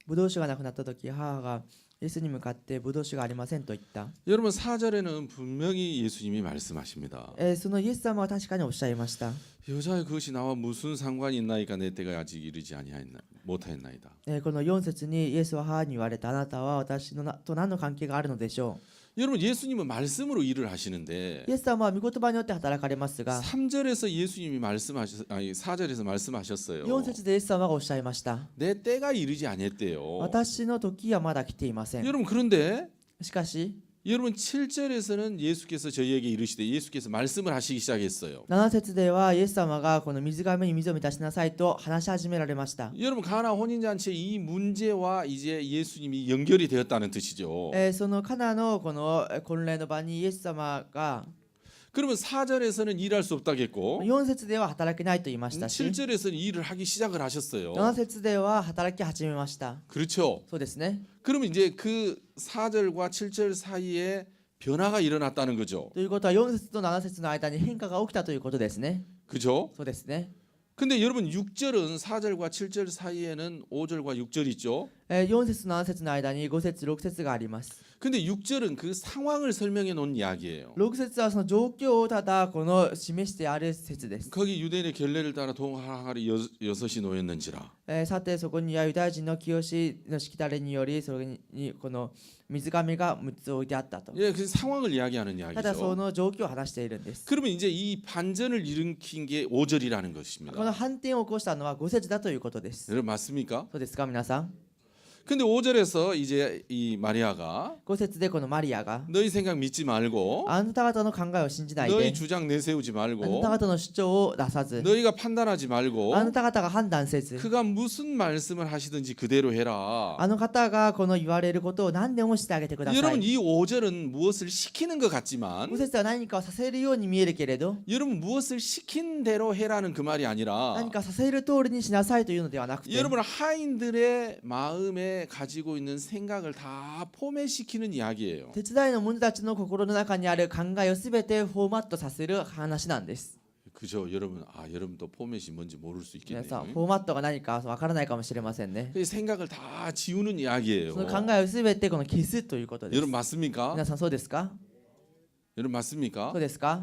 ブドウ酒がなくなった時、母がイエスに向かってブドウ酒がありませんと言った。 여러분 4절에는 분명히 예수님이 말씀하십니다. そのイエス様は確かにおっしゃいました。 여자의 그것이 나와 무슨 상관이 있나이까 내 때가 아직 이르지 아니하였나 못하였나이다. この4節にイエスは母に言われた。あなたは私のと何の関係があるのでしょ 여러분 예수님은 말씀으로 일을 う。 하시는데 イエス様は御言葉によって働かれますが、 3절에서 예수님이 아니 4절에서 말씀하셨어요. 4節でイエス様がおっしゃいました。 내 때가 이르지 아니했대요. 私の時はまだ来ていません。 여러분 그런데 しかし 여러분 7절에서는 예수께서 저희에게 이르시되 예수께서 말씀을 하시기 시작했어요. 7節ではイエス様がこの水がめに水を満たしなさいと話し始められました。 여러분 가나 혼인잔치 이 문제와 이제 예수님이 연결이 되었다는 뜻이죠. そのカナのこの婚礼の場にイエス様が 그러면 4절에서는 일할 수 없다겠고 4節では働けないと言いましたし、 7절에서는 일을 하기 시작을 하셨어요. 7節では働き始めました。 그렇죠. そうですね。 그러면 이제 그 4절과 7절 사이에 변화가 일어났다는 거죠. ということは4節と7節の間に変化が起きたということですね。 그죠? そうですね。 근데 여러분 6절은 4절과 7절 사이에는 5절과 6절 있죠. 4節7節の間に5節6節があります。 근데 6절은 그 상황을 설명해 놓은 이야기예요. 6節はその状況をただこの示してある説です。 거기 유대인의 결례를 따라 동항아리 6이 놓였는지라. さてそこにはユダヤ人の清のしきたれによりそれにこの水がめが6つ置いてあったと。 예, 그 상황을 이야기하는 ただそ 이야기죠. の状況を話しているんです。 그러면 이제 이 반전을 일으킨 게 5절이라는 この 것입니다. 反転を起こしたのは5節だということです。 여러분 맞습니까? そうですか皆さん。 근데 5절에서 이제 이 마리아가 5節でこのマリアが 너희 생각 믿지 말고 あなた方の考えを信じないで 너희 주장 내세우지 あなた 말고 方の主張を出さず 너희가 판단하지 말고 あなた方が判断せず 그가 무슨 말씀을 하시든지 그대로 해라. あの方がこの言われることを何でもしてあげてくださ 여러분 い。 이 5절은 무엇을 시키는 것 같지만 5節は何かをさせるように見えるけれど 여러분 무엇을 시킨 대로 해라는 그 말이 아니라 何かさせる通りにしなさいというのではなくて 여러분 하인들의 마음에 가지고 있는 생각을 다 포맷시키는 이야기예요. 手伝いの者たちの心の中にある考えをすべてフォーマットさせる話なんです。 그죠? 여러분 여러분도 포맷이 뭔지 모를 수 皆さん 있겠네요. フォーマットが何かわからないかもしれませんね。 그 생각을 다 지우는 이야기예요. その考えをすべてこの消すということです。 여러분 맞습니까? 皆さんそうですか？ 여러분 맞습니까? そうですか？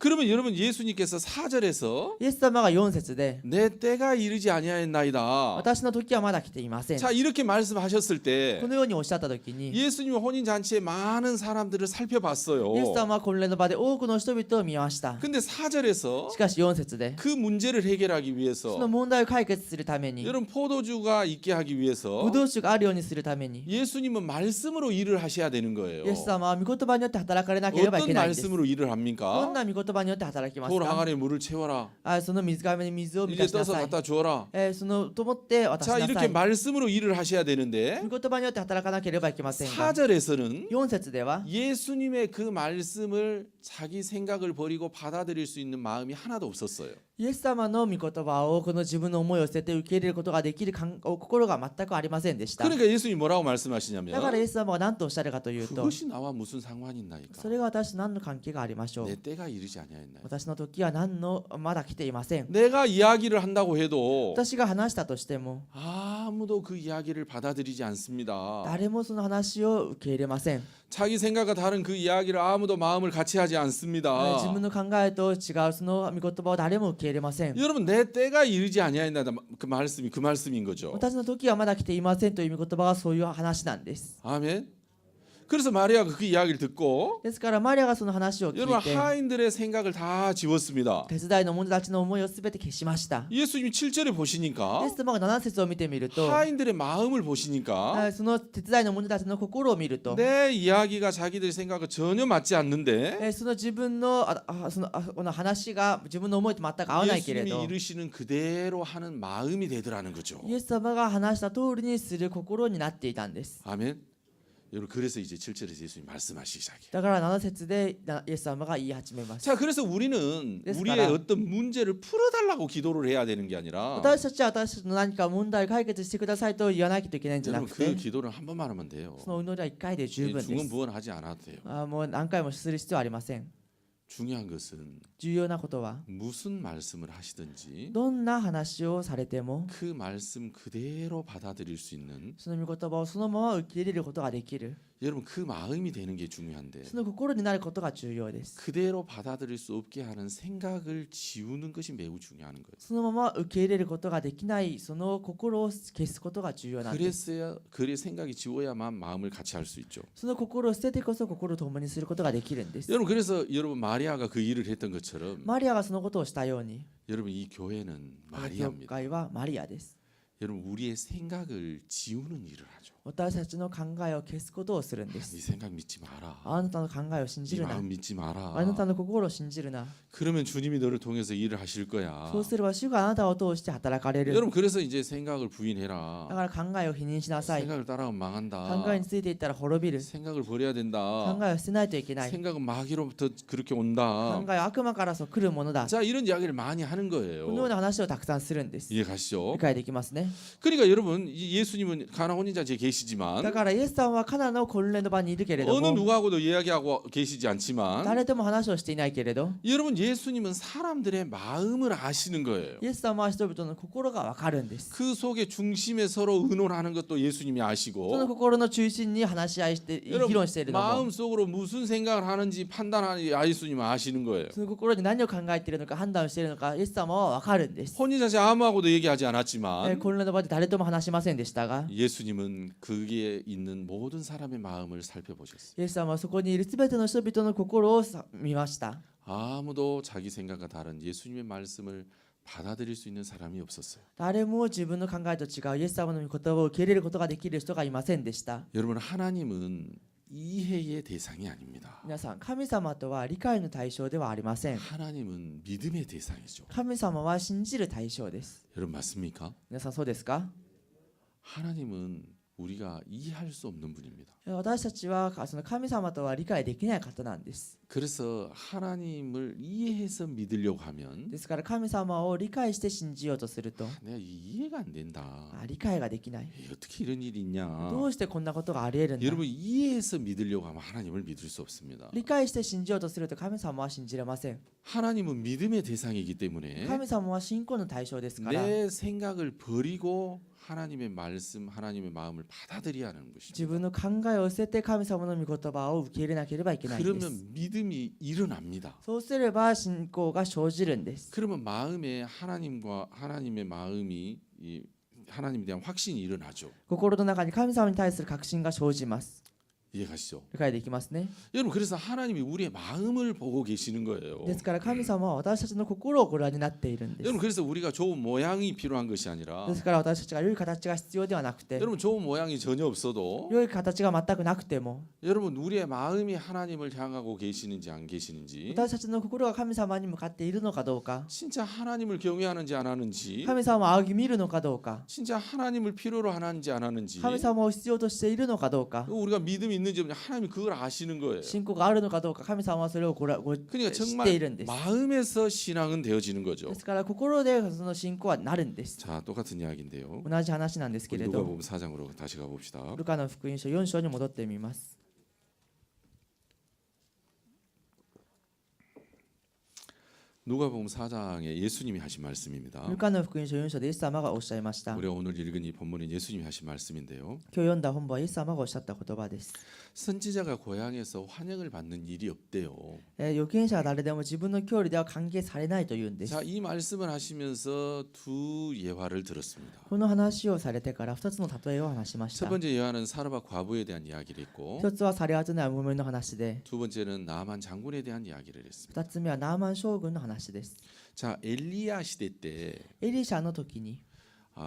그러면 여러분 예수님께서 4절에서 イエス様が4節で 내 때가 이르지 아니하였나이다. 私の時はまだ来ていません 자, 이렇게 말씀하셨을 こ 때 のようにおっしゃった時に 예수님은 혼인 잔치에 많은 사람들을 살펴봤어요. イエス様は婚礼の場で多くの人々を見ました 근데 4절에서 しかし4節で 그 문제를 해결하기 その 위해서 問題を解決するために 여러분 포도주가 있게 하기 ブ 위해서 ドウ酒があるようにするために 예수님은 말씀으로 일을 하셔야 되는 거예요. イエス様は御言葉によって働かれなければい 어떤 けないんです 말씀으로 일을 どん 합니까? な御言葉によって働きます 돌 か 항아리에 물을 채워라. その水がめに水を満 이제 たしな 떠서 さい 갖다 주어라. そのと思って渡し 자, な 이렇게 さい 말씀으로 일을 하셔야 되는데 御言葉によって働かなければいけませんが 4절에서는 4節では 예수님의 그 말씀을 자기 생각을 버리고 받아들일 수 있는 마음이 하나도 없었어요. イエス様の御言葉をこの自分の思いを捨てて受け入れることができる心が全くありませんでした。 그러니까 예수님이 뭐라고 だから 말씀하시냐면 イエス様は何とおっしゃるかというと、 그것이 나와 무슨 상관이 있나이까. それが私と何の関係がありましょう。 내 때가 이르지 아니하였나이까. 私の時はまだ来ていません。 내가 이야기를 한다고 해도 私が話したとしても 아무도 그 이야기를 받아들이지 않습니다. 誰もその話を受け入れません。 자기 생각과 다른 그 이야기를 아무도 마음을 같이 하지 않습니다. 自分の考えと違うその御言葉を誰も受け入れません。 여러분 내 때가 이르지 아니하였나이다. 그 말씀인 거죠. 私の時はまだ来ていませんという御言葉がそういう話なんです。 아멘. 그래서 마리아가 그 이야기를 듣고 ですからマリアがその話を聞 여러분 いて 하인들의 생각을 다 지웠습니다. 手伝いの者たちの思いをすべて消しました。 예수님이 7절에 イ 보시니까 エス様が7節を見てみると 하인들의 마음을 보시니까 その手伝いの者たちの心を見ると 내 이야기가 자기들의 생각과 전혀 맞지 않는데 その自分のこの話が自分の思いと全く合わないけれ 예수님이 ど 이르시는 그대로 하는 마음이 되더라는 거죠. イエス様が話した通りにする心になっていたんです。 아멘. 여러분 그래서 이제 7절에서 예수님 말씀하시기 시작해요. だから7節でイエス様が言い始めます。 자, 그래서 우리는 그래서 우리의 가라. 어떤 문제를 풀어달라고 기도를 해야 되는 게 아니라 私たちは私たちの何か問題を解決してくださいと言わなきゃいけないんじゃな 여러분 く 그 て 기도를 한 번만 하면 돼요. そのお祈りは1回で十分で 중은 す。 부원하지 않아도 돼요. もう何回もする必要はありません。 중요한 것은 重要なことは 무슨 말씀을 하시든지 どんな話をされても 그 말씀 그대로 받아들일 수 있는 その御言葉をそのまま受け入れることができる 여러분 그 마음이 되는 게 중요한데 その心になることが重要です。 그대로 받아들일 수 없게 하는 생각을 지우는 것이 매우 중요한 거예요. そのまま受け入れることができないその心を消すことが重要なんです。 그래 생각이 지워야만 마음을 같이 할 수 있죠. その心を捨ててこそ心を共にすることができるんです。 여러분 그래서 여러분 마리아가 그 일을 했던 것처럼 マリアがそのことをしたように、 여러분 이 교회는 この教 마리아입니다. 会はマリアです。 여러분 우리의 생각을 지우는 일을 하죠. 私たちの考えを消すことをするんで 네 す。 생각 믿지 마라. あなたの考えを信じ 네 るな。 마음 믿지 마라. あなたの心を信じるな。 그러면 주님이 너를 통해서 일을 하실 거야. そうすれば主があなたを通して働かれる。 여러분 그래서 이제 생각을 だ 부인해라. から考えを否認しなさい。 생각을 따라가면 考 망한다. えについていったら滅びる。 생각을 버려야 考 된다. えを捨てないといけない。 생각은 마귀로부터 그렇게 온다. 考えは悪魔からそう来るものだ。 자 이런 이야기를 많이 하는 このよう 거예요. な話をたくさんするんです。 이해 가시죠? 理解できますね。 그러니까 여러분 예수님은 가나 혼인잔치에 だ 계시지만 からイエスさんはカナの婚礼の場にいるけれど 어느 も 누구하고도 이야기하고 계시지 않지만 誰とも話をしていないけれど 여러분 예수님은 사람들의 마음을 아시는 거예요. イエス様は人々の心がわかるんです。 그 속에 중심에 서로 의논하는 것도 예수님이 その 아시고 心の中心に話し合いして議論 여러분 しているのも 마음속으로 무슨 생각을 하는지 판단하는 예수님은 아시는 거예요. その心に何を考えているのか判断しているのかイエス様はわかるんです。 혼인잔치 아무하고도 얘기하지 않았지만 婚礼の場で誰とも話しませんでしたが 예수님은 거기에 있는 모든 사람의 마음을 살펴보셨어요. イエス様はそこにいるすべての人々の心を見ました。 아무도 자기 생각과 다른 예수님의 말씀을 받아들일 수 있는 사람이 없었어요. 誰も自分の考えと違うイエス様の御言葉を受け入れることができる人がいませんでした。 여러분 하나님은 이해의 대상이 아닙니다. 皆さん、神様とは理解の対象ではありません。 하나님은 믿음의 대상이죠. 神様は信じる対象です。 여러분 맞습니까? 皆さんそうですか？ 하나님은 우리가 이해할 수 없는 분입니다. 私たちはその神様とは理解できない方なんです。 그래서 하나님을 이해해서 믿으려고 하면 ですから神様を理解して信じようとすると、 내가 이해가 안 된다. 理解ができない。 에이, 어떻게 이런 일이 있냐? どうしてこんなことがあり得るんだ。 여러분 이해해서 믿으려고 하면 하나님을 믿을 수 없습니다. 理解して信じようとすると神様は信じれません。 하나님은 믿음의 대상이기 때문에 神様は信仰の対象ですから、 내 생각을 버리고 하나님의 말씀, 하나님의 마음을 받아들여야 하는 自 것입니다. 分の考えを捨てて神様の御言葉を受け入れなければいけないんです。 그러면 믿음이 일어납니다. そうすれば信仰が生じるんです。 그러면 마음에 하나님과 하나님의 마음이 이 하나님에 대한 확신이 일어나죠. 心の中に神様に対する確信が生じます。 이해가시죠? 理解できますね。 여러분 그래서 하나님이 우리의 마음을 보고 계시는 거예요. ですから神様は私たちの心をご覧になっているんです。 여러분 그래서 우리가 좋은 모양이 필요한 것이 아니라 ですから私たちが良い形が必要ではなくて、 여러분 좋은 모양이 전혀 없어도 良い形が全くなくても、 여러분 우리의 마음이 하나님을 향하고 계시는지 안 계시는지 私たちの心が神様に向かっているのかどうか、 진짜 하나님을 경외하는지 안 하는지 神様を仰ぎ見るのかどうか、 진짜 하나님을 필요로 하는지 안 하는지 神様を必要としているのかどうか、 우리가 믿음이 있는지 없는지 하나님이 그걸 아시는 거예요. 信仰があるのかどうか、神様はそれを그러니까 知ってい 정말 るんです。 마음에서 신앙은 되어지는 거죠. ですから心でその信仰はなるんです。 자, 똑같은 이야기인데요. 同じ話なんですけ 우리 れど、 누가복음 4장으로 다시 가봅시다. ルカの福音書4章に戻ってみます。 누가복음 4장에 예수님이 하신 말씀입니다. ルカの福音書4章でイエス様がおっしゃいました。 우리가 오늘 읽은 이 본문은 예수님이 하신 말씀인데요. 今日読んだ本文はイエス様がおっしゃった言葉です。 선지자가 고향에서 환영을 받는 일이 없대요. 預言者は誰でも自分の郷里では歓迎されないというんです。 자, 이 말씀을 하시면서 두 예화를 들었습니다. この話をされてから2つの例えを話しまし 첫 た。 번째 예화는 사르밧 과부에 대한 이야기를 했고 1つはサレアツのムメの話で、 두 번째는 나만 장군에 대한 이야기를 했습니다. 2つ目はナーマン将軍の話です。 자, 엘리야 시대 때 エリシャの時に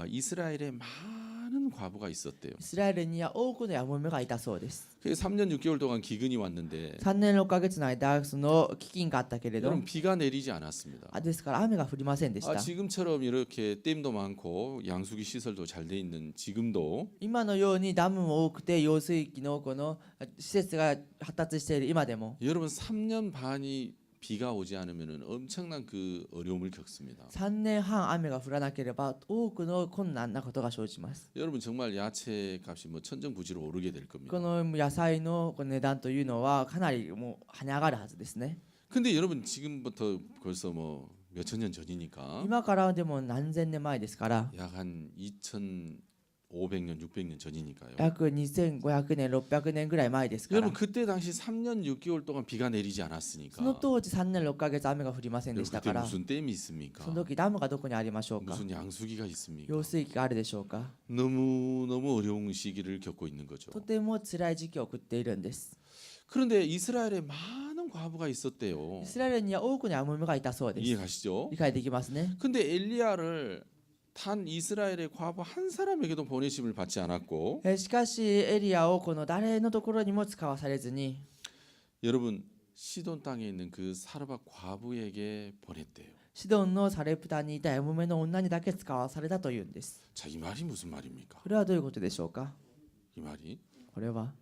이스라엘에 많은 과부가 있었대요. イスラエルには多くのヤモメがいたそうです。 그래서 3년 6개월 동안 기근이 왔는데 3年6ヶ月の間その飢饉があったけれど、 여러분 비가 내리지 않았습니다. ですから雨が降りませんでした。 지금처럼 이렇게 댐도 많고 양수기 시설도 잘 돼 있는 지금도 今のようにダムも多くて揚水器のこの施設が発達している今でも 여러분 3년 반이 비가 오지 않으면 엄청난 그 어려움을 겪습니다. 3年半雨が降らなければ多くの困難なことが生じます。 여러분 정말 야채 값이 뭐 천정부지로 오르게 될 こ 겁니다. の野菜の値段というのはかなりもう跳ね上がるはずですね。 근데 여러분 지금부터 벌써 뭐 몇천 년 전이니까 今からでも何千年前ですから、 약 한 2,500년, 600년 전이니까요. 約2500年600年ぐらい前ですから、 여러분 그때 당시 3년 6개월 동안 비가 내리지 않았으니까 その当時3年6ヶ月雨が降りませんで 여러분 した 그때 から、 무슨 댐이 있습니까? その時ダムがどこにありましょうか。 무슨 양수기가 있습니까? 揚水器があるでしょうか。 너무 어려운 시기를 겪고 있는 거죠. とても辛い時期を送っているんです。 그런데 이스라엘에 많은 과부가 있었대요. イスラエルには多くのヤモメがいたそうです。 이해가시죠? 理解できますね。 근데 엘리야를 단 이스라엘의 과부 한 사람에게도 보내심을 받지 않았고 しかしエリアをこの誰のところにも使わされずに、 여러분 시돈 땅에 있는 그 사르밧 과부에게 보냈대요. シドンのサレプタにいたヤモメの女にだけ使わされたというんです。 자, 이 말이 무슨 말입니까? これはどういうことでしょうか。 이 말이 これは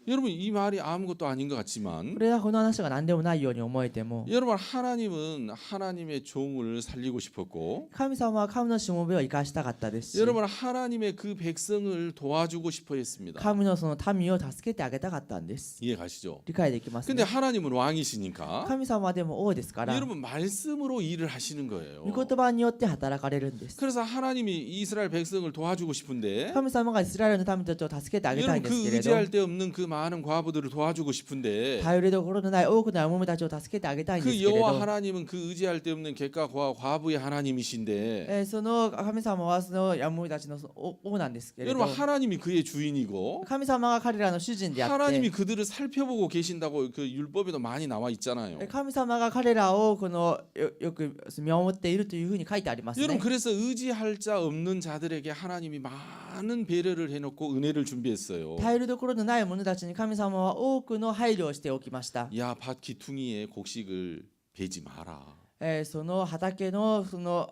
여러분 이 말이 아무것도 아닌 것 같지만 これはこの話が何でもないように思えても、 여러분 하나님은 하나님의 종을 살리고 싶었고 神様は神のしもべを生かしたかったですし、 여러분 하나님의 그 백성을 도와주고 싶어 했습니다. 神のその民を助けてあげたかったんです。 이해 가시죠? 理解できます 근데 ね。 하나님은 왕이시니까 神様はでも王ですから、 여러분 말씀으로 일을 하시는 거예요. 御言葉によって働かれるんです。 그래서 하나님이 이스라엘 백성을 도와주고 싶은데 神様がイスラエルの民たちを助けてあげたいん 여러분 ですけ 그 れど、 의지할 데 없는 그 많은 과부들을 도와주고 싶은데 頼りどころのない多くのヤモメたちを助けてあげたいんです 그 けれ 여호와 ど、 하나님은 그 의지할 데 없는 객과 과부의 하나님이신데 その神様はそのヤモメたちの王なんですけれど、 여러분 하나님이 그의 주인이고 神様が彼らの主人であっ 하나님이 て、 그들을 살펴보고 계신다고 그 율법에도 많이 나와 있잖아요. 神様が彼らをこのよく見守っているというふうに書いてありますね。 여러분 그래서 의지할 자 없는 자들에게 하나님이 많은 배려를 해놓고 은혜를 준비했어요. 頼りどころのない者たちに神様は多くの配慮をしておきました。 야, 밭 기퉁이에 곡식을 베지 마라. その畑のその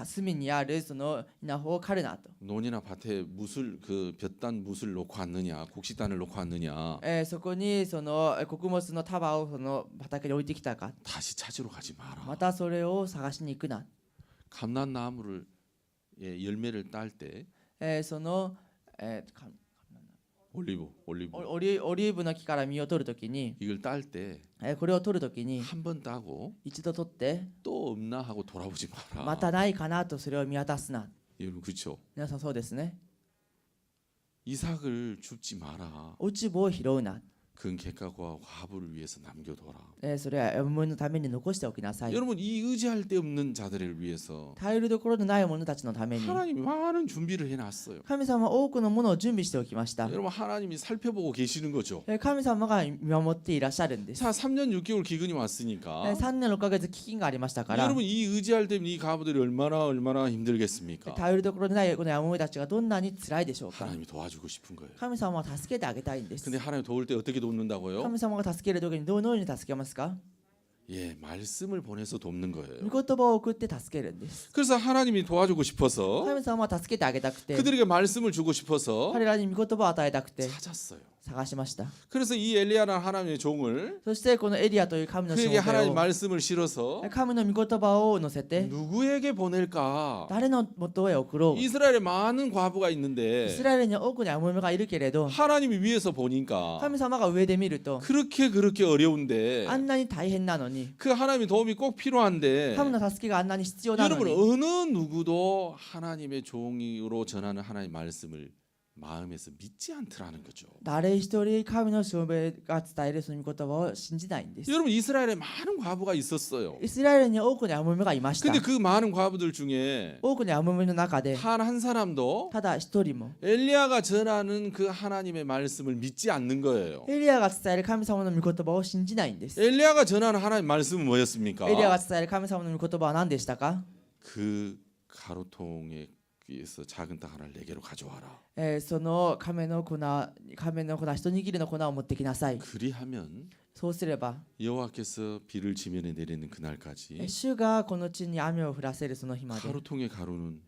隅にあるその稲穂を刈るなと。 논이나 밭에 무술 그 볕단 무술 놓고 왔느냐, 곡식단을 놓고 왔느냐. そこにその穀物の束をその畑に置いてきたか。 다시 찾으러 가지 마라. またそれを探しに行くな。 감람나무를 열매를 딸 때 その올리브 オリーブの木から実を取るときに、 이걸 딸 때 これを取るときに 한 번 따고 一度取って 또 없나 하고 돌아보지 ま 마라. たないかなとそれを見渡すな。 여러분 그렇죠? 皆さんそうですね。 이삭을 줍지 마라. 落ち葉を拾うな。 그 객가와 과부를 위해서 남겨둬라. それは獲物のために残しておきなさい。 여러분 이 의지할 데 없는 자들을 위해서 頼るどころのない者たちのために 하나님이 많은 준비를 해놨어요. 神様は多くのものを準備しておきました。 여러분 하나님이 살펴보고 계시는 거죠. 神様が見守っていらっしゃるんです。 자, 3년 6개월 기근이 왔으니까 3年6ヶ月飢饉がありましたから、 여러분 이 의지할 때 이 과부들이 얼마나 힘들겠습니까? 頼るどころのないこのやもめたちがどんなに辛いでしょうか。 하나님이 도와주고 싶은 거예요. 神様は助けてあげたいんです。 근데 하나님 도울 때 어떻게 돕는다고요? 神様が助ける時にどのように助けますか？ 예, 말씀을 보내서 돕는 거예요. 御言葉を送って助けるんです。 그래서 하나님이 도와주고 싶어서 神様は助けてあげたくて、 그들에게 말씀을 주고 싶어서 彼らに御言葉を与えたくて 찾았어요. 探しました。 그래서 이 엘리야라는 하나님의 종을 そしてこのエリアという神のし 그에게 も 하나님 べを 말씀을 실어서 神の御言葉を乗せて 누구에게 보낼까? 誰の元へ送ろう。 이스라엘에 많은 과부가 イス 있는데 ラエルには多くのやもめがいるけれど、 하나님이 위에서 보니까 神様が上で見ると 그렇게 어려운데 あんなに大変なのに、 그 하나님의 도움이 꼭 필요한데 神の助けがあんなに必要なの 여러분 に、 어느 누구도 하나님의 종으로 전하는 하나님의 말씀을 마음에서 믿지 않더라는 거죠. 誰一人神のしもべが伝えるその御言葉を信じないんです。 여러분 이스라엘에 많은 과부가 있었어요. イスラエルには多くのやもめがいました。 근데 그 많은 과부들 중에 多くのやもめの中で 단 한 사람도 ただ一人も 엘리야가 전하는 그 하나님의 말씀을 믿지 않는 거예요. エリアが伝える神様の御言葉を信じないんです。 엘리야가 전하는 하나님의 말씀은 뭐였습니까? エリアが伝える神様の御言葉は何でしたか？ 그 가루통에서 작은 땅 하나를 내게로 가져와라. その亀の粉一握りの粉を持ってきなさい。 그리하면 そうすれば 여호와께서 비를 지면에 내리는 그날까지 主がこの地に雨を降らせるその日まで 가루통의 가루는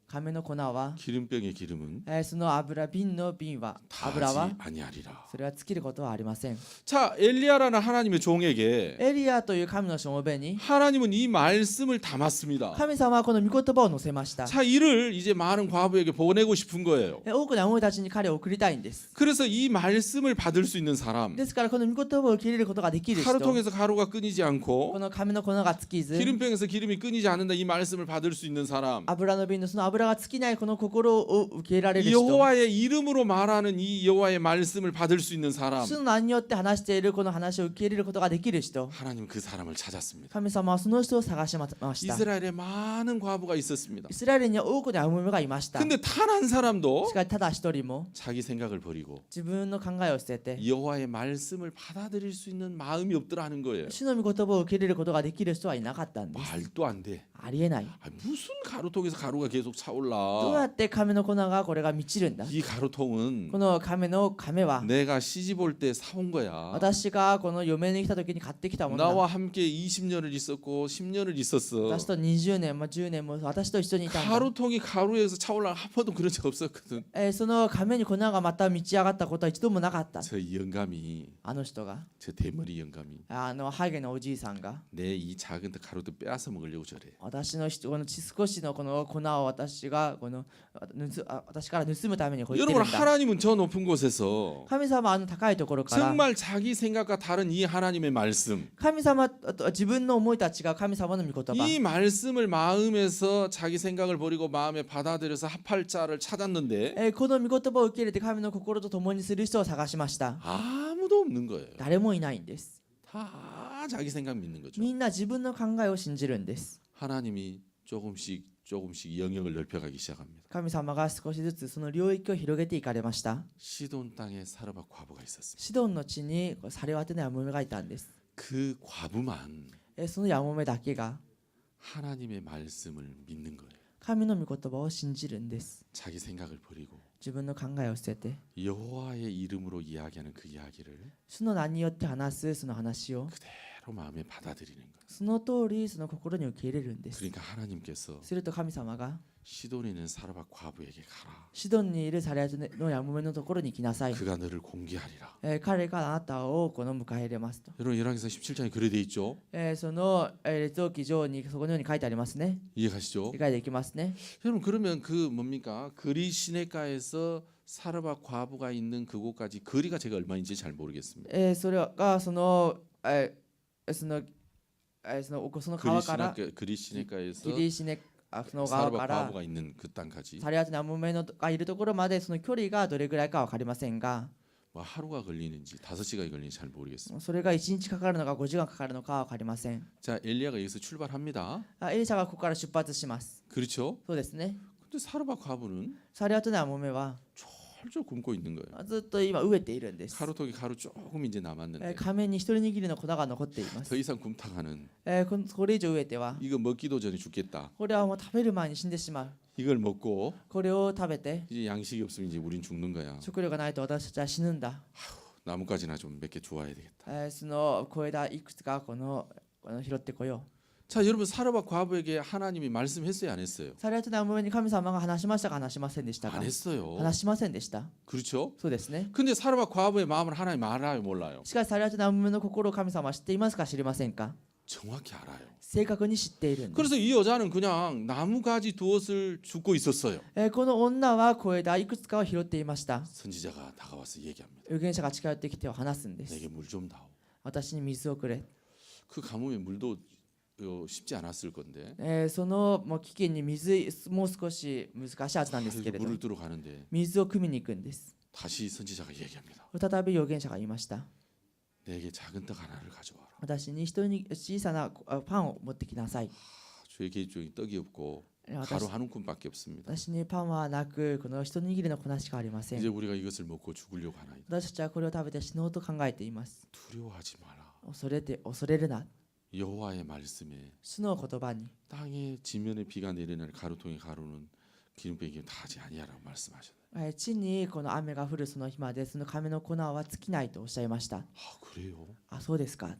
亀の粉は 기름병의 기름은 その油瓶の瓶は油 다하지 は 아니하리라. それは尽きることはありません。 자, 엘리야라는 하나님의 종에게 エリアという神のしもべに 하나님은 이 말씀을 담았습니다. 神様はこの御言葉を載せました。 자, 이를 이제 많은 과부에게 보내고 싶은 거예요. 多くの者たちに彼を送りたいんです。 그래서 이 말씀을 받을 수 있는 사람, ですからこの御言葉を受け入れることができる人、こ 가루통에서 가루가 끊이지 않고 の亀の粉が尽きず 기름병에서 기름이 끊이지 않는다 이 말씀을 받을 수 있는 사람, 油の瓶のその油が尽きないこの心を受け入れられる人、 여호와의 이름으로 말하는 이 여호와의 말씀을 받을 수 있는 사람, 主の名によって話しているこの話を受け入れることができる人、 하나님은 그 사람을 찾았습니다. 神様はその人を探しました。 이스라엘에 많은 과부가 있었습니다. イスラエルには多くのやもめがいました。 근데 단 한 사람도 しかしただ一人も 자기 생각을 버리고 自分の考えを捨てて 여호와의 말씀을 받아들일 수 있는 마음이 없더라는 거예요. 主の御言葉を受け入れることができる人はいなかったんです。 말도 안 돼. ありえない。 무슨 가루통에서 가루가 계속 どう 차올라. やって亀の粉がこれが満ちるんだ。 이 가루통은 この亀の亀は 내가 시집 올 때 사온 거야. 私がこの嫁に来た時に買ってきたものだ。 나와 함께 20년을 있었고 10년을 있었어. 私と20年も10年も私と一緒にいたんだ。 가루통이 가루에서 차올라 한 번도 그런 적 없었거든. その亀に粉がまた満ち上がったことは一度もなかった。 저 영감이 あの人が、 저 대머리 영감이 ハゲのおじいさんが 내 이 작은 가루도 빼앗아 먹으려고 저래. 私のこの少しのこの粉を私から盗むためにこう言ってる 여러분 んだ。 하나님은 저 높은 곳에서 神様はあの高いところから 정말 자기 생각과 다른 이 하나님의 말씀, 神様自分の思いとは違う神様の御言葉 이 말씀을 마음에서 자기 생각을 버리고 마음에 받아들여서 합할 자를 찾았는데 この御言葉を受け入れて神の心と共にする人を探しました。 아무도 없는 거예요. 誰もいないんです。 다 자기 생각 믿는 거죠. みんな自分の考えを信じるんです。 하나님이 조금씩 영역을 넓혀가기 시작합니다. 神様が少しずつその領域を広げていかれました。 시돈 땅에 사르밧 과부가 있었습니다. シドンの地にサレワテのヤモメがいたんです。 그 과부만 そのヤモメだけが 하나님의 말씀을 믿는 거예요. 神の御言葉を信じるんです。 자기 생각을 버리고 自分の考えを捨てて 여호와의 이름으로 이야기하는 그 이야기를 主の名によって話すその話を 그대로 마음에 받아들이는 거예요. その通りその心に受け入れるんです。 그러니까 하나님께서 すると神様が 시돈에 있는 사르밧 과부에게 가라. シドンにいるサレワテのヤモメのところに行きなさい。 그가 너를 공개하리라. 彼があなたをこの迎え入れますと。 여러분 열왕기상 17장에 그래 돼 있죠. その列王記上にそこのように書いてありますね。 이해가시죠? 理解できますね。 여러분 그러면 그 뭡니까? 그리 시내가에서 사르밧 과부가 있는 그곳까지 거리가 제가 얼마인지 잘 모르겠습니다. それがその川から 그리 시내가에서 ギリシネその側 사르밧 から 과부가 있는 그 땅까지 サリアトナムメのがいるところまでその距離がどれぐらいかわかりませんが 뭐 하루가 걸리는지 5시간이 걸리는지 잘 모르겠습니다. それが1日かかるのか5時間かかるのかはわかりません。 자, 엘리야가 여기서 출발합니다. エリシャがここから出発します。 그렇죠? そうですね。 근데 사르밧 과부는 サリアトナムメは 철저 굶고 있는 거예요. ずっと今飢えているんです。 가루통에 가루 조금 이제 남았는데 仮面に一人握りの粉が残っています。 더 이상 굶다가는 これ以上飢えては 이거 먹기도 전에 죽겠다. これはもう食べる前に死んでしまう。 이걸 먹고 これを食べて 이제 양식이 없으면 이제 우린 죽는 거야. 食料がないと私たちは死ぬんだ。 나뭇가지나 좀 몇 개 주워야 되겠다. その小枝いくつかこの拾ってこよう。 자, 여러분 사르밧 과부에게 하나님이 말씀했어요, 안 했어요? サリアトナムメに神様が話しましたか話しませんでしたか 안 했어요. 話しませんでした。 그렇죠? そうですね。 근데 사르밧 과부의 마음을 하나님 알아요, 몰라요? しかしサリアトナムメの心を神様は知っていますか知りませんか 정확히 알아요. 正確に知っているんです。 그래서 이 여자는 그냥 나무가지 두엇을 줍고 있었어요. この女は小枝いくつかを拾っていました。 선지자가 다가와서 얘기합니다. 預言者が近寄ってきて話すんです。 내게 물 좀 다오. 私に水をくれ。 그 가뭄에 물도 쉽지 않았을 건데 そのもう危険に水もう少し難しいはずなんですけれど 물을 뜨러 가는데 水を汲みに行くんです。 다시 선지자가 얘기합니다. 再び預言者が言いました。 내게 작은 떡 하나를 가져와라. 私に一人に小さなパンを持ってきなさい。 저의 계집종이 떡이 없고 私 가루 한 움큼밖에 없습니다. 私にパンはなくこの一握りの粉しかありませ 이제 ん。 우리가 이것을 먹고 죽으려고 하나이다. 私たちはこれを食べて死のうと考えています。 두려워하지 마라. 恐れるな。 여호와의 말씀에 主の言葉に 땅의 지면에 비가 내리는 가루통의 가루는 기름병이 타지 아니하라고 말씀하셨네요. 地にこの雨が降るその日までその亀の粉は尽きないとおっしゃいました。 아, 그래요? あ、そうですか。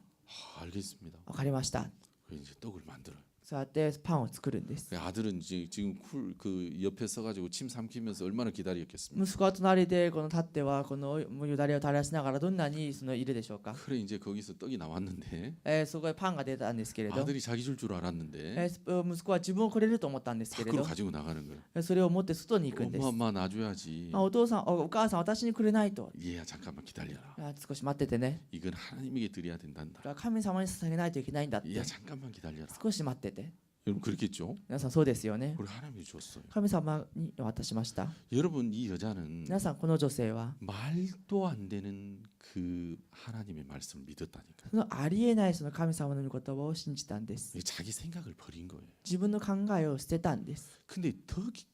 아, 알겠습니다. わかりました。 그래서 이제 떡을 만들어요. そうやってパンを作るんです。 그 아들은 지금 그 옆에 서가지고 침 삼키면서 얼마나 기다렸겠습니까? 息子は隣でこの立ってはこのもうよだれを垂らしながらどんなにそのいるでしょうか。 그래 이제 거기서 떡이 나왔는데 そこでパンが出たんですけれど、 아들이 자기 줄 알았는데 息子は自分をくれると思ったんですけれ 밖으로 ど、 가지고 나가는 거예요. それを持って外に行くんです 엄마 놔줘야지. お父さんお母さん私にくれないと。 얘야 잠깐만 기다려라. 少し待っててね。 이건 하나님에게 드려야 된단다. 神様に捧げないといけないんだって。 얘야 잠깐만 기다려라. 少し待ってて。 여러분 그렇겠죠? 皆さんそうですよね。 우리 하나님이 줬어요. 神様に渡しました。 여러분 이 여자는 皆さんこの女性は 말도 안 되는 그 하나님의 말씀을 믿었다니까. そのありえないその神様の御言葉を信じたんです。 자기 생각을 버린 거예요. 自分の考えを捨てたんです。 근데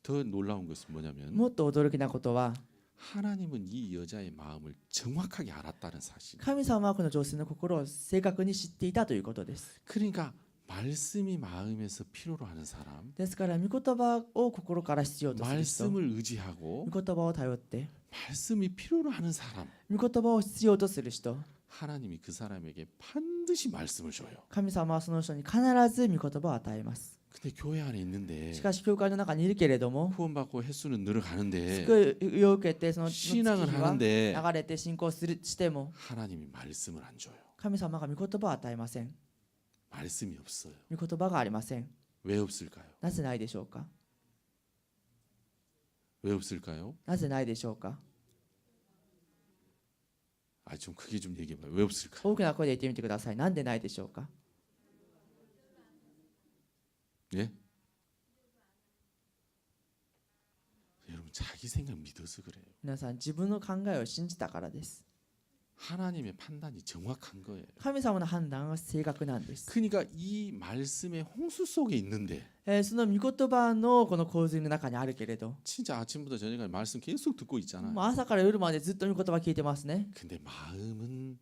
더 놀라운 것은 뭐냐면 もっと驚きなことは 하나님은 이 여자의 마음을 정확하게 알았다는 사실. 神様はこの女性の心を正確に知っていたということです。 그러니까 말씀이 마음에서 필요로 하는 사람, ですから御言葉を心から必要とする人、 말씀을 의지하고 御言葉を頼って 말씀이 필요로 하는 사람, 御言葉を必要とする人、 하나님이 그 사람에게 반드시 말씀을 줘요. 神様はその人に必ず御言葉を与えます。 근데 교회 안에 있는데 しかし教会の中にいるけれども 후원받고 횟수는 늘어가는데 救いを受けてその月 신앙을 日は 하는데 流れて信仰しても 하나님이 말씀을 안 줘요. 神様が御言葉を与えません。 말씀이 없어요. 御言葉がありません。 왜 없을까요? なぜないでしょうか。 왜 없을까요? なぜないでしょうか。 아, 좀 크게 좀 얘기해봐요. 왜 없을까요? 大きな声で言ってみてください。なんでないでしょうか。 예? 여러분 자기 생각 믿어서 그래요. 皆さん自分の考えを信じたからです。 하나님의 판단이 정확한 거예요. 神様の判断は正確なんです。 그러니까 이 말씀의 홍수 속에 있는데 その御言葉のこの洪水の中にあるけれど、 진짜 아침부터 저녁까지 말씀 계속 듣고 있잖아요. もう朝から夜までずっと御言葉聞いてますね。 근데 마음은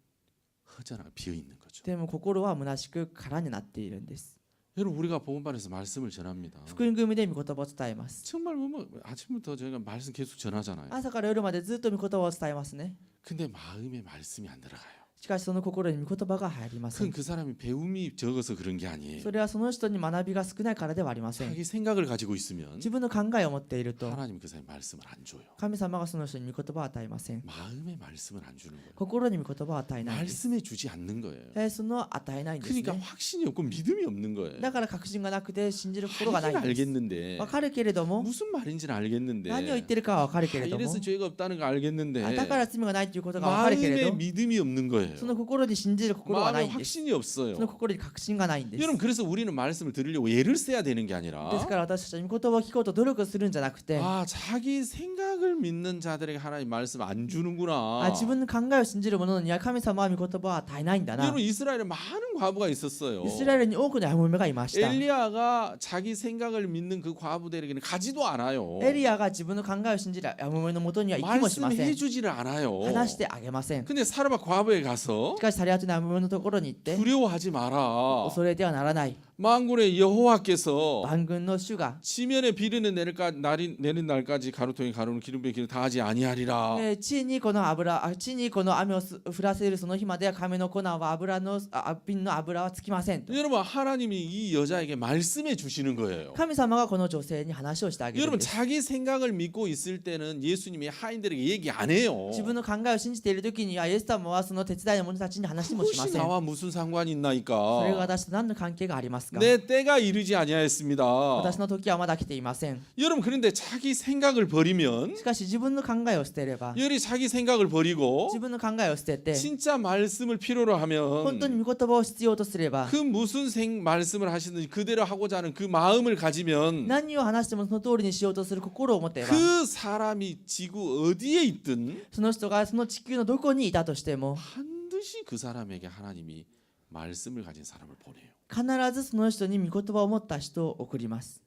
허전하고 비어 있는 거죠. でも心は虚しく空になっているんです。 여러분 우리가 복음반에서 말씀을 전합니다. 福音組で御言葉を伝えます。 정말 뭐 아침부터 저희가 말씀 계속 전하잖아요. 朝から夜までずっと御言葉を伝えますね。 근데 마음에 말씀이 안 들어가요. しかしその心に御言葉が入りませ 그건 ん。 그 사람이 배움이 적어서 그런 게 아니에요. それはその人に学びが少ないからではありません。 자기 생각을 가지고 있으면 自分の考えを持っていると 하나님 그 사람이 말씀을 안 줘요. 神様がその人に御言葉を与えません。 마음의 말씀을 안 주는 거예요. 心に御言葉を与えないんです。 말씀에 주지 않는 거예요. その与えないんです 그러니까 ね。 확신이 없고 믿음이 없는 거예요. だから確信がなくて信じる心がない 알긴 んです。 알겠는데 わかるけれども、 무슨 말인지는 알겠는데 何を言ってるかはわかるけれども、 이래서 죄가 없다는 거 알겠는데 だから罪がないということがわかるけれ 마음에 ど、 믿음이 없는 거예요. 거예요. その心に信じる心はな 마음에 いんです 확신이 없어요. その心に確信がないんです 여러분 그래서 우리는 말씀을 들으려고 애를 써야 되는 게 です 아니라 から私たちは御言葉を聞こうと努力するんじゃなくて 아 자기 생각을 믿는 자들에게 하나님 말씀 안 주는구나. 自分の考えを信じる者には神様は御言葉を与えないんだな 여러분 이스라엘에 많은 과부가 있었어요. イスラエルに多くのヤモメがいました 엘리야가 자기 생각을 믿는 그 과부들에게는 가지도 않아요. エリアが自分の考えを信じるヤモメのもとには行きもしません 말씀해주지를 않아요. 話してあげません 근데 사르밧 과부에 가서 しかしサリアトのヤモメのところに行って 두려워하지 마라. 恐れてはならない 만군의 여호와께서 万軍の主が 지면에 비르는 내는 날까지 가루통에 가루는 기름부에 기름 다 하지 아니하리라. 地にこの雨を降らせるその日までは亀の粉は瓶の油はつきませんと 여러분 하나님이 이 여자에게 말씀해 주시는 거예요. 神様がこの女性に話をしてあげるん 여러분 です 자기 생각을 믿고 있을 때는 예수님이 하인들에게 얘기 안 해요. 自分の考えを信じている時にはイエス様はその手伝いの者たちに話もしま 그것이 せん 나와 무슨 상관이 それが 있나이까. 私と何の関係がありますか 내 때가 이르지 아니하였습니다. 私の時はまだ来ていません 여러분 그런데 자기 생각을 버리면 しかし自分の考えを捨てれば 여리 자기 생각을 버리고 自分の考えを捨てて 진짜 말씀을 필요로 本当 하면 に御言葉を必要とすれば 그 무슨 말씀을 하시든지 그대로 하고자 하는 그 마음을 가지면 何を話してもその通りにしようとする心を持てば 그 사람이 지구 어디에 있든 その人がその地球のどこにいたとしても 반드시 그 사람에게 하나님이 말씀을 가진 사람을 보내요. 必ずその人に御言葉を持った人を送ります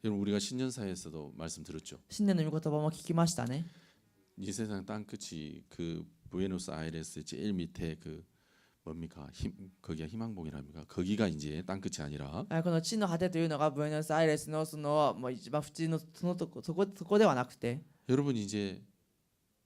여러분 우리가 신년사에서도 말씀 들었죠. 新年の御言葉も聞きましたね 이 세상 땅끝이 그 부에노스아이레스 제일 밑에 그 뭡니까 거기가 희망봉이랍니까? 거기가 이제 땅끝이 아니라 この地の果てというのがブエノスアイレスのそのもう一番縁のそこではなくて 여러분 이제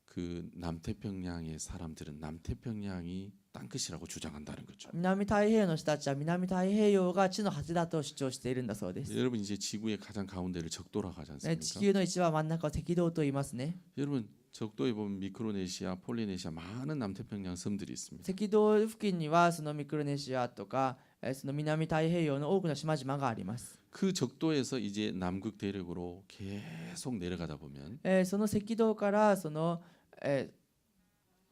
그 남태평양의 사람들은 남태평양이 땅끝이라고 주장한다는 거죠. 南太平洋の人たちは南太平洋が地の果てだと主張しているんだそうです 여러분 이제 지구의 가장 가운데를 적도라고 하지 地 않습니까? 球の一番真ん中を赤道と言いますね 여러분 적도에 보면 미크로네시아, 폴리네시아 많은 남태평양 섬들이 있습니다. 赤道付近にはそのミクロネシアとかその南太平洋の多くの島々があります 그 적도에서 이제 남극 대륙으로 계속 내려가다 보면 その赤道からその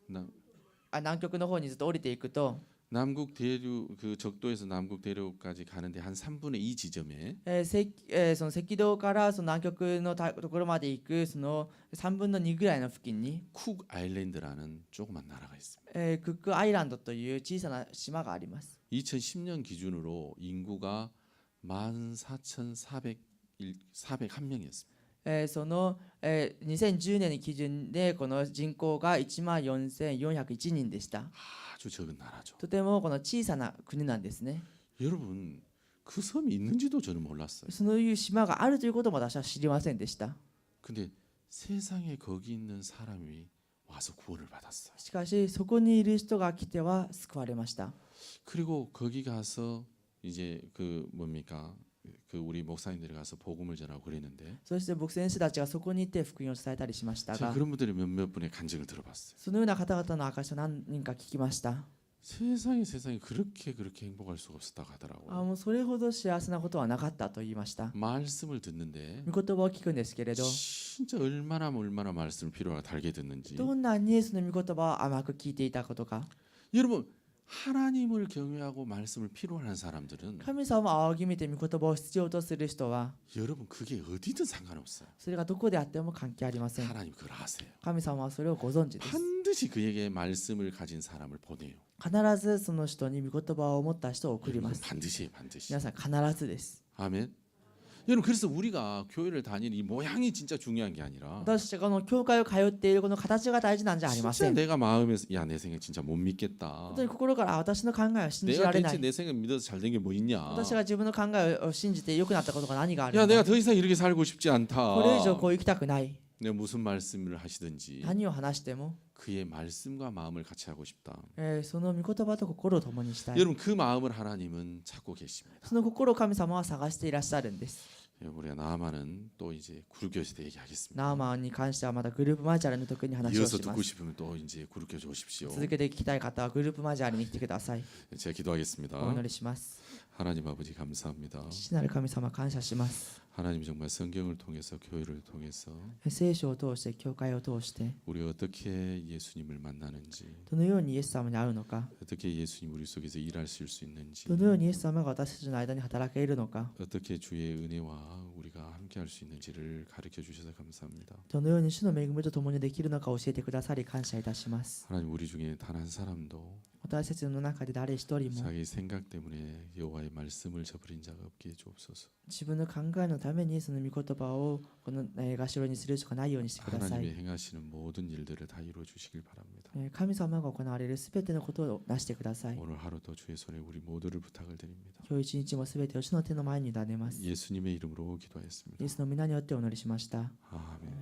남, 南極の方にずっと降りていくと 남극 대륙 그 적도에서 남극 대륙까지 가는데 한 3분의 2 지점에 その赤道からその南極のところまで行くその3分の2ぐらいの付近に 쿡 아일랜드라는 조그만 나라가 있습니다. クックアイランドという小さな島があります 2010년 기준으로 인구가 14,401명이었습니다. その2010年の基準でこの人口が14,401人でした 아주 적은 나라죠. とてもこの小さな国なんですね 여러분 그 섬이 있는지도 저는 몰랐어요. そういう島があるということも私は知りませんでした 근데 세상에 거기 있는 사람이 와서 구원을 받았어요. しかしそこにいる人が来ては救われました 그리고 거기 가서 이제 그 뭡니까 그 우리 목사님들이 가서 복음을 전하고 그랬는데 そして牧師たちがそこに行って福音を伝えたりしました 제가 が 그런 분들의 몇몇 분의 간증을 들어봤어요. そのような方々の証を何人か聞きました 세상에 그렇게 행복할 수가 없었다고 하더라고요. もうそれほど幸せなことはなかったと言いました 말씀을 듣는데 御言葉を聞くんですけれど 진짜 얼마나 말씀을 필요하게 달게 듣는지 どんなにその御言葉を甘く聞いていたことか 여러분 하나님을 경외하고 말씀을 필요로 하는 사람들은 神様を仰ぎ見て御言葉を必要とする人は 여러분 그게 어디든 상관없어요. それがどこであっても関係ありません 하나님 그걸 아세요. 神様はそれをご存知です 반드시 그에게 말씀을 가진 사람을 보내요. 必ずその人に御言葉を持った人を送り 여러분 ます 반드시 반드시. 皆さん必ずです 아멘. 여러분 그래서 우리가 교회를 다니는 이 모양이 진짜 중요한 게 아니라 私たちがこの教会を通っているこの形が大事なんじゃありませ 진짜 ん 내가 마음에서 야 내 생각 진짜 못 믿겠다. 本当に心から私の考えを信じ 내가 られな 대체 い 내 생각 믿어서 잘 된 게 뭐 있냐. 私が自分の考えを信じて良くなったことが何がある 야 の 내가 か 더 이상 이렇게 살고 싶지 않다. これ以上こう生きたくない 내가 무슨 말씀을 하시든지 何を話しても 그의 말씀과 마음을 같이 하고 싶다. その御言葉と心を共にしたい 여러분 그 마음을 하나님은 찾고 계십니다. その心を神様は探していらっしゃるんです 우리가 나아만은 또 이제 구루교에서 얘기하겠습니다. ナーマンに関してはまたグループマジャルの時に話を 이어서 しま 듣고 す 싶으면 또 이제 구루교에 오십시오. 続けて聞きたい方はグループマジャルに来てください 제가 기도하겠습니다. お祈りします 하나님 아버지 감사합니다. 父なる神様感謝します 하나님 정말 성경을 통해서 교회를 통해서 聖書を通して教会を通して 우리가 어떻게 예수님을 만나는지 どのようにイエス様に会うのか 어떻게 예수님 우리 속에서 일하실 수 있는지 どのようにイエス様が私たちの間に働けるのか 어떻게 주의 은혜와 우리가 함께할 수 있는지를 가르쳐 주셔서 감사합니다. どのように主の恵みと共にできるのか教えてくださり感謝いたします。 하나님 우리 중에 단 한 사람도 私たちの中で誰一人も 자기 생각 때문에 여호와의 말씀을 저버린 자가 없게 해주옵소서. 自分の考えのためにその御言葉をこの頭にするしかないようにしてください。 하나님의 행하시는 모든 일들을 다 이루어 주시길 바랍니다. 神様が行われるすべてのことをなしてください。 오늘 하루도 주의 손에 우리 모두를 부탁을 드립니다. 今日一日もすべてを主の手の前に委ねます。イ 예수님의 이름으로 기도하였습니다. エスの皆によってお祈りしました。 아멘.